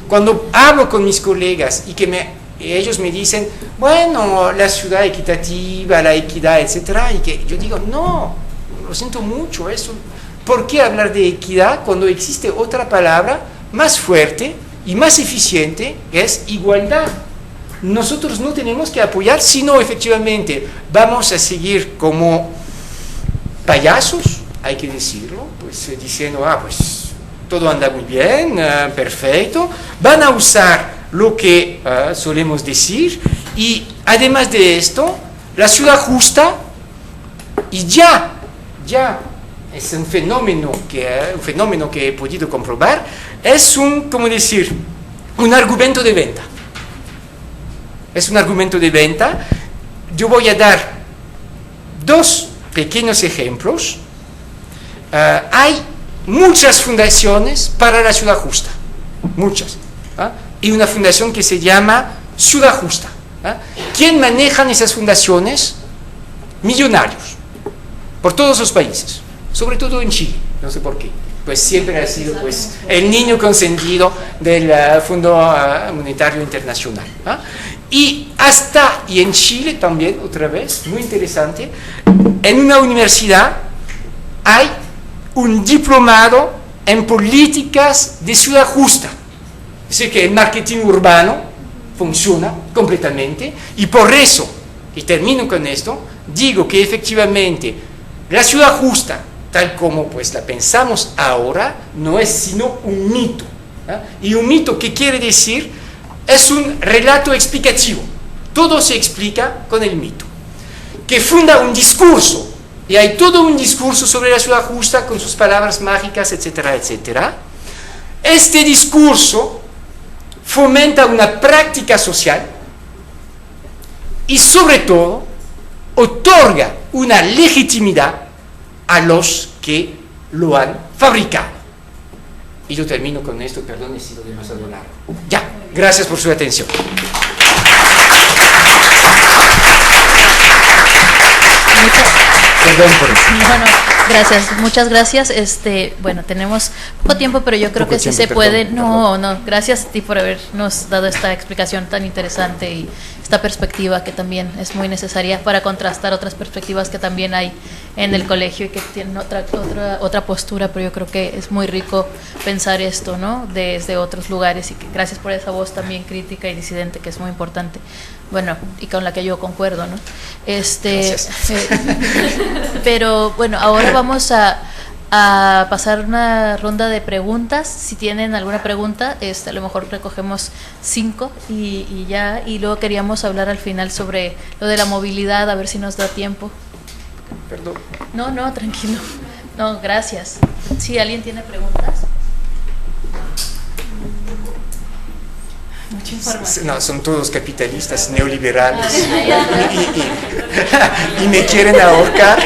Cuando hablo con mis colegas y que ellos me dicen, bueno, la ciudad equitativa, la equidad, etcétera, y que yo digo, no, lo siento mucho, eso. ¿Por qué hablar de equidad cuando existe otra palabra más fuerte y más eficiente, que es igualdad? nosotros no tenemos que apoyar, sino efectivamente vamos a seguir como payasos, hay que decirlo, pues diciendo, pues todo anda muy bien, perfecto, van a usar lo que solemos decir, y además de esto, la ciudad justa, y ya es un fenómeno que he podido comprobar, es un argumento de venta. Es un argumento de venta. Yo voy a dar dos pequeños ejemplos. Hay muchas fundaciones para la ciudad justa, muchas. Y una fundación que se llama Ciudad Justa. ¿Quién manejan esas fundaciones? Millonarios, por todos los países, sobre todo en Chile, no sé por qué. Pues siempre ha sido pues, el niño consentido del Fondo Monetario Internacional. Y en Chile también, otra vez, muy interesante, en una universidad hay un diplomado en políticas de ciudad justa. Es decir, que el marketing urbano funciona completamente, y por eso, y termino con esto, digo que efectivamente la ciudad justa, tal como pues la pensamos ahora, no es sino un mito. Y un mito, ¿qué quiere decir? Es un relato explicativo. Todo se explica con el mito, que funda un discurso, y hay todo un discurso sobre la ciudad justa con sus palabras mágicas, etcétera, etcétera. Este discurso fomenta una práctica social y sobre todo otorga una legitimidad a los que lo han fabricado. Y yo termino con esto, perdón, he sido demasiado largo. Ya, gracias por su atención. Perdón por eso. Bueno, gracias, muchas gracias. Bueno, tenemos poco tiempo, pero yo creo que sí se puede. No, gracias a ti por habernos dado esta explicación tan interesante y esta perspectiva que también es muy necesaria para contrastar otras perspectivas que también hay en el colegio y que tienen otra postura, pero yo creo que es muy rico pensar esto, ¿no? Desde otros lugares, y que gracias por esa voz también crítica y disidente, que es muy importante. Bueno, y con la que yo concuerdo, ¿no? Pero bueno, ahora vamos a pasar una ronda de preguntas. Si tienen alguna pregunta, a lo mejor recogemos 5 y ya, y luego queríamos hablar al final sobre lo de la movilidad, a ver si nos da tiempo. Perdón. No, tranquilo. No, gracias. Si alguien tiene preguntas. Mucha información. No, son todos capitalistas, neoliberales, y me quieren ahorcar.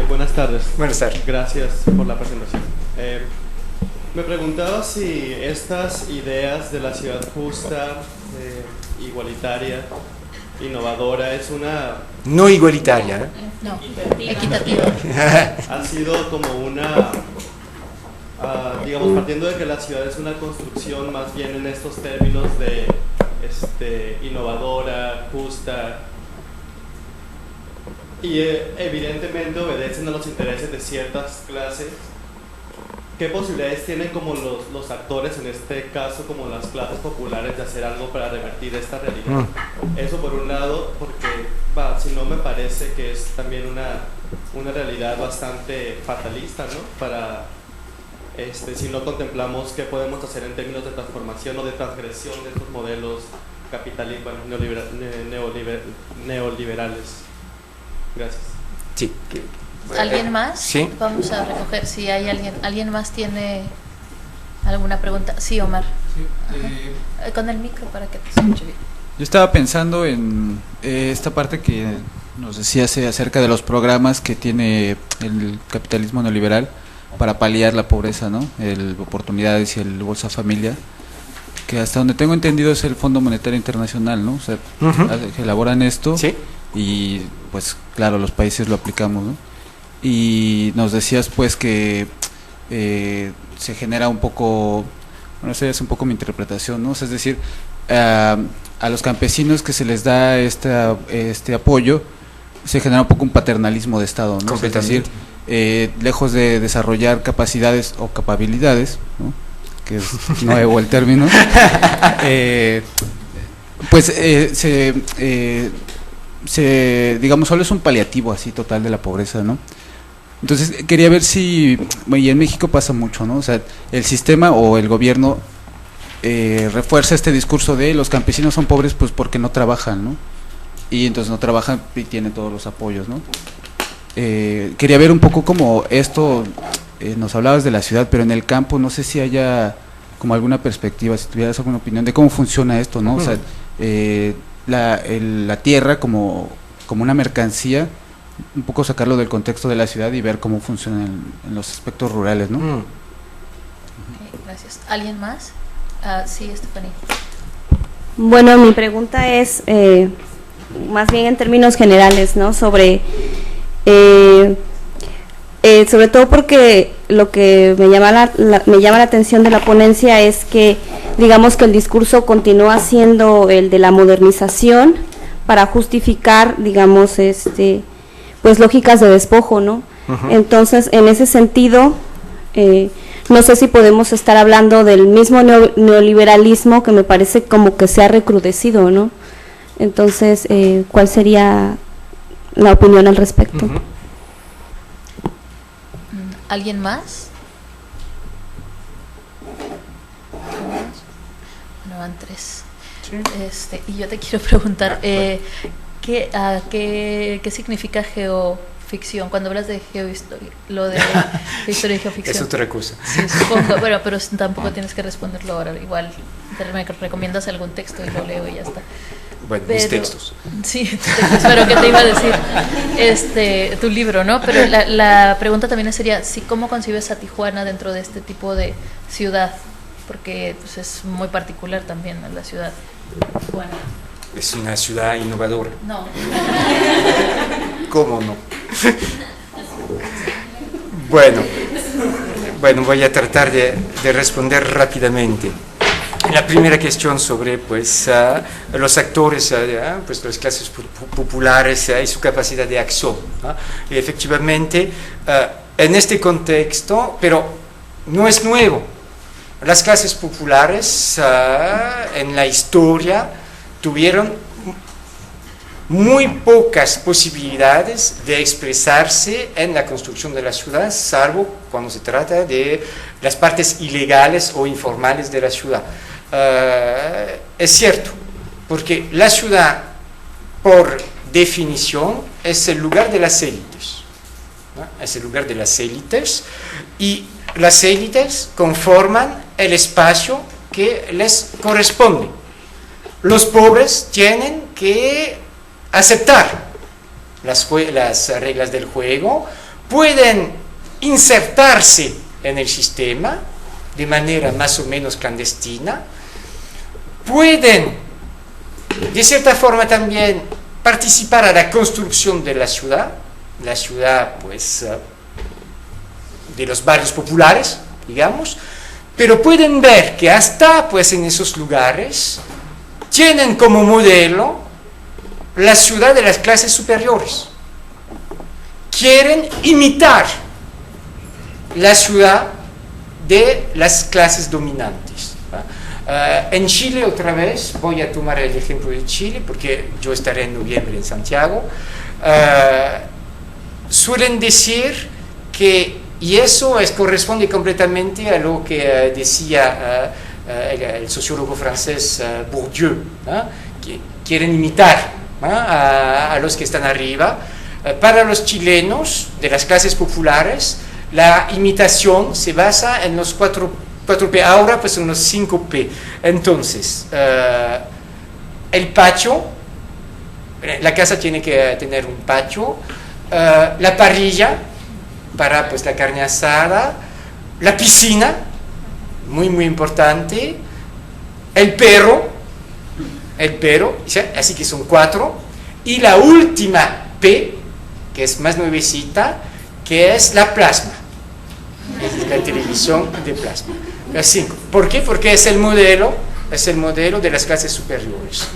Buenas tardes. Buenas tardes. Gracias por la presentación. Me preguntaba si estas ideas de la ciudad justa, igualitaria, innovadora, es una... No igualitaria, ¿eh? No, equitativa. Ha sido como una... digamos, partiendo de que la ciudad es una construcción más bien en estos términos de innovadora, justa, y evidentemente obedecen a los intereses de ciertas clases. ¿Qué posibilidades tienen como los actores, en este caso como las clases populares, de hacer algo para revertir esta realidad? Eso por un lado, porque si no, me parece que es también una realidad bastante fatalista, ¿no? Para si no contemplamos qué podemos hacer en términos de transformación o de transgresión de estos modelos capitalistas, neoliberales. Gracias. Sí. ¿Alguien más? Sí. Vamos a recoger si hay alguien más tiene alguna pregunta. Sí, Omar. Sí, con el micro para que te escuche bien. Yo estaba pensando en esta parte que nos decías acerca de los programas que tiene el capitalismo neoliberal para paliar la pobreza, ¿no? El Oportunidades y el Bolsa Familia, que hasta donde tengo entendido es el Fondo Monetario Internacional, ¿no? O sea, que elaboran esto. Sí. Y pues claro, los países lo aplicamos, ¿no? Y nos decías pues que se genera un poco, bueno, esa es un poco mi interpretación, ¿no? O sea, es decir, a los campesinos que se les da este apoyo, se genera un poco un paternalismo de Estado, ¿no? Es decir, lejos de desarrollar capacidades o capabilidades, ¿no? que es nuevo el término, digamos, solo es un paliativo así total de la pobreza, ¿no? Entonces quería ver si, y en México pasa mucho, ¿no? O sea, el sistema o el gobierno refuerza este discurso de los campesinos son pobres pues porque no trabajan, ¿no? Y entonces no trabajan y tienen todos los apoyos, ¿no? Quería ver un poco como esto, nos hablabas de la ciudad, pero en el campo no sé si haya como alguna perspectiva, si tuvieras alguna opinión de cómo funciona esto, ¿no? O sea, la tierra como una mercancía, un poco sacarlo del contexto de la ciudad y ver cómo funciona en los aspectos rurales, ¿no? Okay, gracias. ¿Alguien más? Sí, Estefanía. Bueno, mi pregunta es más bien en términos generales, ¿no? Sobre todo porque lo que me llama la atención de la ponencia es que, digamos, que el discurso continúa siendo el de la modernización para justificar, digamos, pues lógicas de despojo, ¿no? Entonces, en ese sentido, no sé si podemos estar hablando del mismo neoliberalismo que me parece como que se ha recrudecido, ¿no? Entonces, ¿cuál sería la opinión al respecto? ¿Alguien más? Bueno, van 3. Sí. Y yo te quiero preguntar, ¿qué significa geoficción? Cuando hablas de geohistoria, lo de historia y geoficción. Es otra cosa. Sí, supongo, bueno, pero tampoco tienes que responderlo ahora. Igual me recomiendas algún texto y lo leo y ya está. Bueno, mis textos. Sí, textos, pero ¿qué te iba a decir? Tu libro, ¿no? Pero la pregunta también sería, ¿cómo concibes a Tijuana dentro de este tipo de ciudad? Porque pues, es muy particular también la ciudad de Tijuana. Es una ciudad innovadora. No. ¿Cómo no? Bueno, voy a tratar de responder rápidamente. La primera cuestión sobre pues, los actores, pues, las clases populares y su capacidad de acción. Y efectivamente, en este contexto, pero no es nuevo, las clases populares en la historia tuvieron muy pocas posibilidades de expresarse en la construcción de la ciudad, salvo cuando se trata de las partes ilegales o informales de la ciudad. Es cierto, porque la ciudad, por definición, es el lugar de las élites, ¿no? Es el lugar de las élites, y las élites conforman el espacio que les corresponde. Los pobres tienen que aceptar las reglas del juego, pueden insertarse en el sistema de manera más o menos clandestina, pueden de cierta forma también participar a la construcción de la ciudad pues de los barrios populares, digamos, pero pueden ver que hasta pues en esos lugares tienen como modelo la ciudad de las clases superiores. Quieren imitar la ciudad de las clases dominantes. En Chile, otra vez, voy a tomar el ejemplo de Chile, porque yo estaré en noviembre en Santiago, suelen decir que, y eso corresponde completamente a lo que decía el sociólogo francés Bourdieu, que quieren imitar a los que están arriba. Para los chilenos de las clases populares, la imitación se basa en los 4P, ahora pues en los 5P. Entonces, el patio, la casa tiene que tener un patio, la parrilla para pues la carne asada, la piscina, muy muy importante, el perro, así que son 4, y la última P, que es más nuevecita, que es la plasma, es la televisión de plasma. Las 5. ¿Por qué? Porque es el modelo de las clases superiores.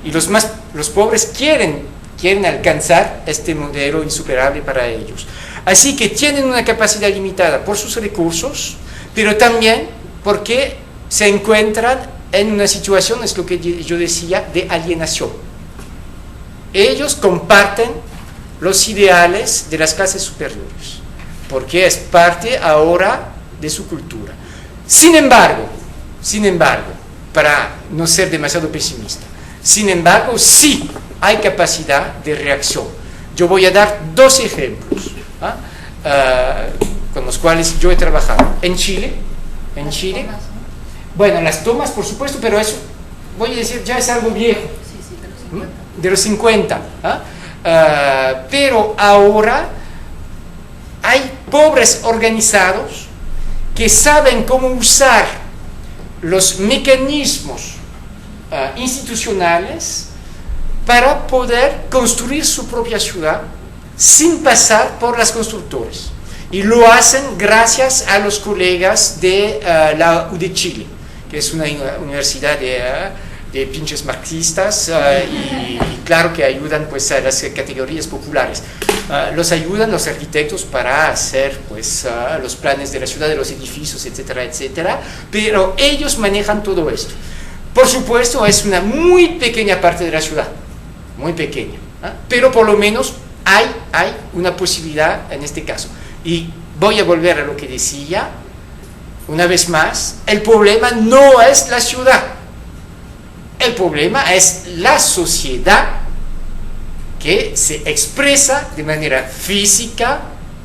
Y los pobres quieren alcanzar este modelo insuperable para ellos. Así que tienen una capacidad limitada por sus recursos, pero también porque se encuentran en una situación, es lo que yo decía, de alienación. Ellos comparten los ideales de las clases superiores, porque es parte ahora de su cultura. Sin embargo, para no ser demasiado pesimista, sin embargo, sí hay capacidad de reacción. Yo voy a dar 2 ejemplos con los cuales yo he trabajado. En Chile, bueno, las tomas, por supuesto, pero eso, voy a decir, ya es algo viejo, de los 50. Pero ahora hay pobres organizados que saben cómo usar los mecanismos institucionales para poder construir su propia ciudad sin pasar por las constructores. Y lo hacen gracias a los colegas de la U de Chile, que es una universidad de pinches marxistas y claro que ayudan pues a las categorías populares. Los ayudan los arquitectos para hacer pues los planes de la ciudad, de los edificios, etcétera, etcétera, pero ellos manejan todo esto. Por supuesto es una muy pequeña parte de la ciudad, muy pequeña, pero por lo menos hay una posibilidad en este caso. Y voy a volver a lo que decía, una vez más, el problema no es la ciudad, el problema es la sociedad que se expresa de manera física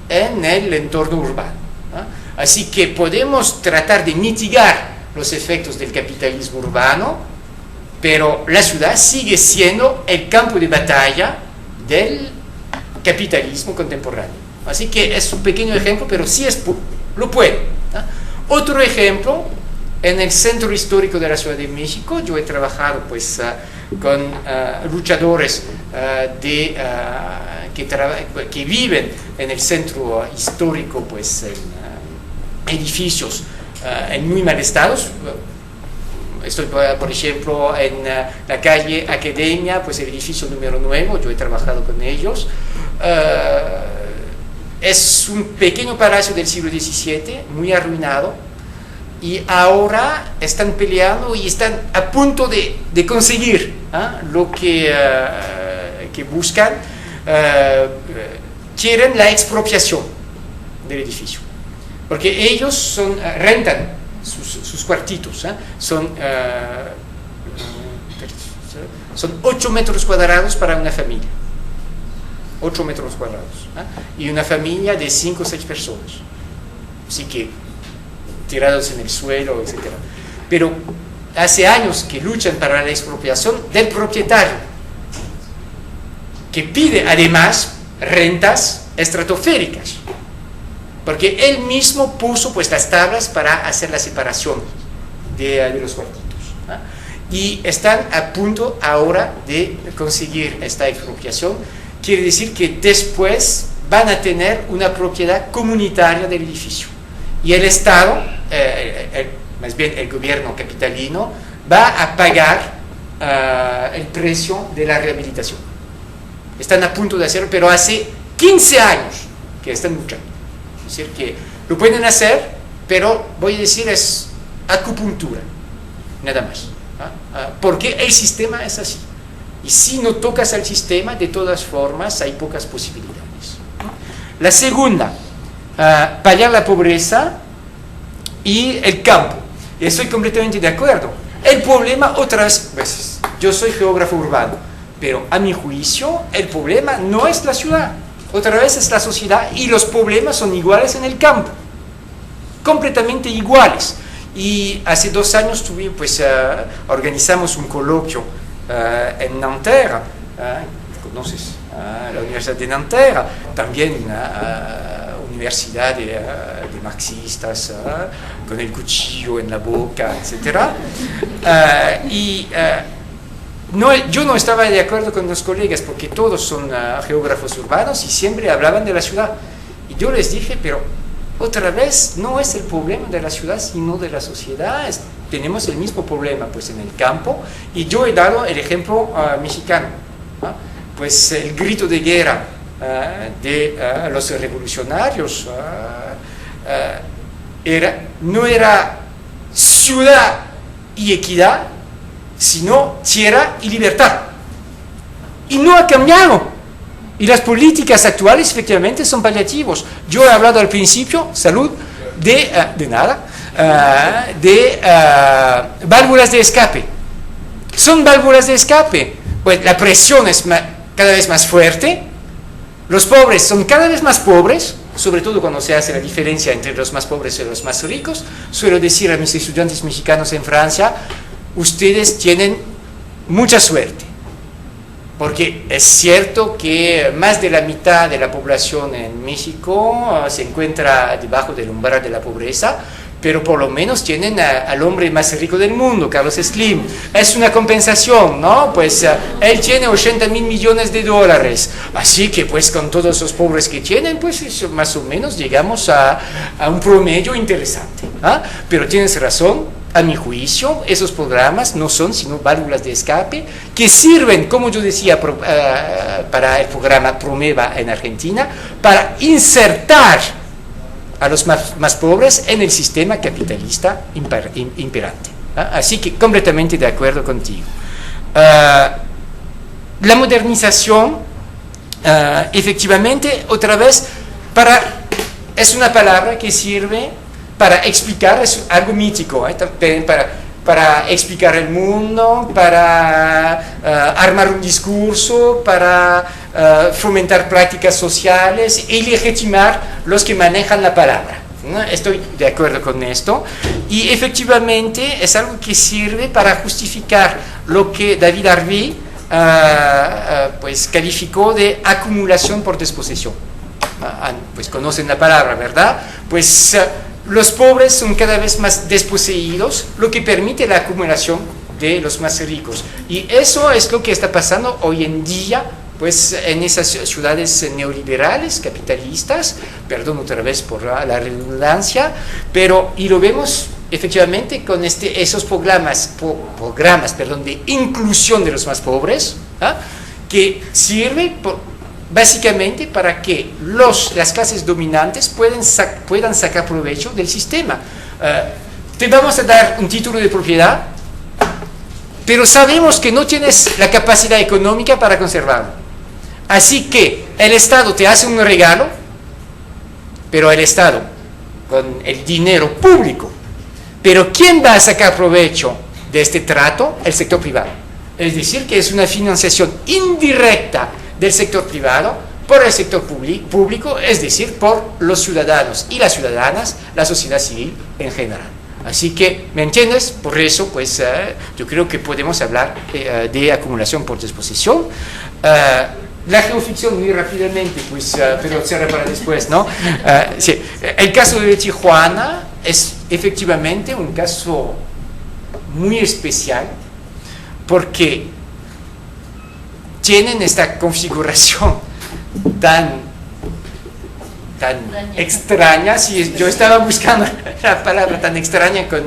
en el entorno urbano. Así que podemos tratar de mitigar los efectos del capitalismo urbano, pero la ciudad sigue siendo el campo de batalla del capitalismo contemporáneo. Así que es un pequeño ejemplo, pero sí lo puede. Otro ejemplo, en el centro histórico de la Ciudad de México, yo he trabajado pues, con luchadores que viven en el centro histórico, pues, en edificios en muy mal estado. Estoy, por ejemplo, en la calle Academia, pues el edificio número 9, yo he trabajado con ellos. Es un pequeño palacio del siglo XVII, muy arruinado, y ahora están peleando y están a punto de conseguir lo que buscan. Quieren la expropiación del edificio, porque ellos rentan sus cuartitos, son 8 metros cuadrados para una familia. 8 metros cuadrados, y una familia de 5 o 6 personas, así que tirados en el suelo, etc. Pero hace años que luchan para la expropiación del propietario, que pide además rentas estratosféricas, porque él mismo puso pues las tablas para hacer la separación de los cuartitos, y están a punto ahora de conseguir esta expropiación. Quiere decir que después van a tener una propiedad comunitaria del edificio. Y el Estado, más bien el gobierno capitalino, va a pagar el precio de la rehabilitación. Están a punto de hacerlo, pero hace 15 años que están luchando. Es decir, que lo pueden hacer, pero voy a decir es acupuntura, nada más. Porque el sistema es así. Y si no tocas al sistema, de todas formas hay pocas posibilidades. La segunda, paliar la pobreza y el campo. Y estoy completamente de acuerdo. El problema, otra vez, pues, yo soy geógrafo urbano, pero a mi juicio el problema no es la ciudad, otra vez es la sociedad, y los problemas son iguales en el campo, completamente iguales. Y hace 2 años organizamos un coloquio en Nanterre, conoces la Universidad de Nanterre, también una universidad de marxistas, con el cuchillo en la boca, etc. Yo no estaba de acuerdo con los colegas porque todos son geógrafos urbanos y siempre hablaban de la ciudad. Y yo les dije, pero otra vez no es el problema de la ciudad, sino de la sociedad. Tenemos el mismo problema pues en el campo, y yo he dado el ejemplo mexicano, pues el grito de guerra de los revolucionarios no era ciudad y equidad, sino tierra y libertad. Y no ha cambiado. Y las políticas actuales efectivamente son paliativos. Yo he hablado al principio, salud, de válvulas de escape. Son válvulas de escape. Pues la presión es cada vez más fuerte, los pobres son cada vez más pobres, sobre todo cuando se hace la diferencia entre los más pobres y los más ricos. Suelo decir a mis estudiantes mexicanos en Francia, ustedes tienen mucha suerte. Porque es cierto que más de la mitad de la población en México se encuentra debajo del umbral de la pobreza, pero por lo menos tienen al hombre más rico del mundo, Carlos Slim. Es una compensación, ¿no? Pues él tiene 80.000 millones de dólares, así que pues con todos los pobres que tienen, pues más o menos llegamos a un promedio interesante, ¿ah? Pero tienes razón. A mi juicio, esos programas no son sino válvulas de escape que sirven, como yo decía, para el programa Promeva en Argentina, para insertar a los más pobres en el sistema capitalista imperante. Así que completamente de acuerdo contigo. La modernización, efectivamente, otra vez, es una palabra que sirve para explicar, es algo mítico, para explicar el mundo, para armar un discurso, para fomentar prácticas sociales y legitimar los que manejan la palabra, ¿no? Estoy de acuerdo con esto, y efectivamente es algo que sirve para justificar lo que David Harvey pues calificó de acumulación por disposición. Pues conocen la palabra, ¿verdad? Pues los pobres son cada vez más desposeídos, lo que permite la acumulación de los más ricos. Y eso es lo que está pasando hoy en día, pues en esas ciudades neoliberales, capitalistas, perdón otra vez por la redundancia, pero y lo vemos efectivamente con esos programas de inclusión de los más pobres, que sirve básicamente para que las clases dominantes puedan sacar provecho del sistema. Te vamos a dar un título de propiedad, pero sabemos que no tienes la capacidad económica para conservarlo. Así que el Estado te hace un regalo, pero el Estado con el dinero público. Pero ¿quién va a sacar provecho de este trato? El sector privado. Es decir, que es una financiación indirecta del sector privado por el sector público, es decir, por los ciudadanos y las ciudadanas, la sociedad civil en general. Así que, ¿me entiendes? Por eso, pues, yo creo que podemos hablar de acumulación por disposición. La geoficción, muy rápidamente, pues, pero será para después, ¿no? Sí. El caso de Tijuana es efectivamente un caso muy especial, porque tienen esta configuración tan extraña. Sí, yo estaba buscando la palabra tan extraña con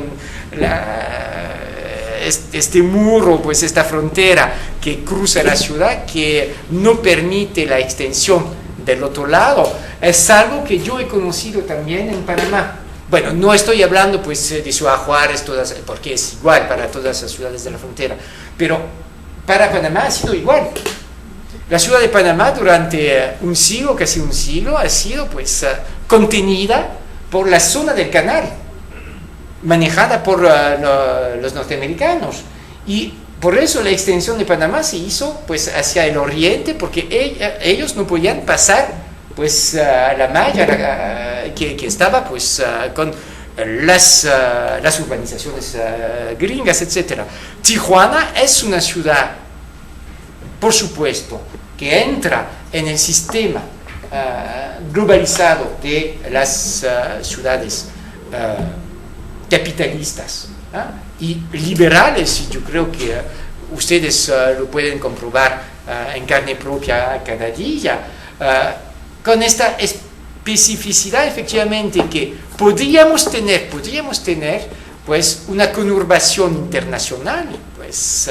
este muro, pues esta frontera que cruza la ciudad, que no permite la extensión del otro lado. Es algo que yo he conocido también en Panamá. Bueno, no estoy hablando pues de Ciudad Juárez, porque es igual para todas las ciudades de la frontera, pero para Panamá ha sido igual. La ciudad de Panamá durante un siglo, casi un siglo, ha sido pues contenida por la zona del canal, manejada por los norteamericanos. Y por eso la extensión de Panamá se hizo pues hacia el oriente, porque ellos no podían pasar pues la malla que estaba pues con las urbanizaciones gringas, etc. Tijuana es una ciudad, por supuesto, que entra en el sistema globalizado de las ciudades capitalistas y liberales, y yo creo que ustedes lo pueden comprobar en carne propia cada día, con esta especificidad efectivamente que podríamos tener pues una conurbación internacional, pues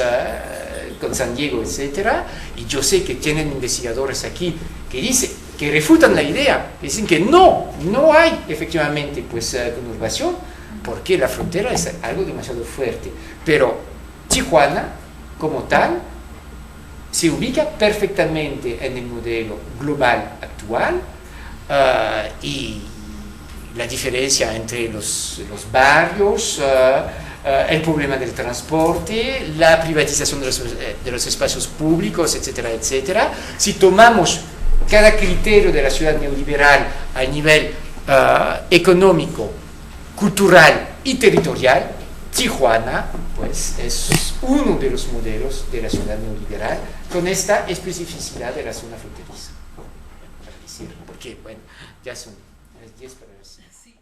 con San Diego, etcétera, y yo sé que tienen investigadores aquí que refutan la idea, dicen que no hay efectivamente pues conurbación, porque la frontera es algo demasiado fuerte. Pero Tijuana, como tal, se ubica perfectamente en el modelo global actual, y la diferencia entre los barrios, el problema del transporte, la privatización de los espacios públicos, etcétera, etcétera. Si tomamos cada criterio de la ciudad neoliberal a nivel económico, cultural y territorial, Tijuana pues, es uno de los modelos de la ciudad neoliberal con esta especificidad de la zona fronteriza. Para decir, porque bueno, ya son las 10 para las 5.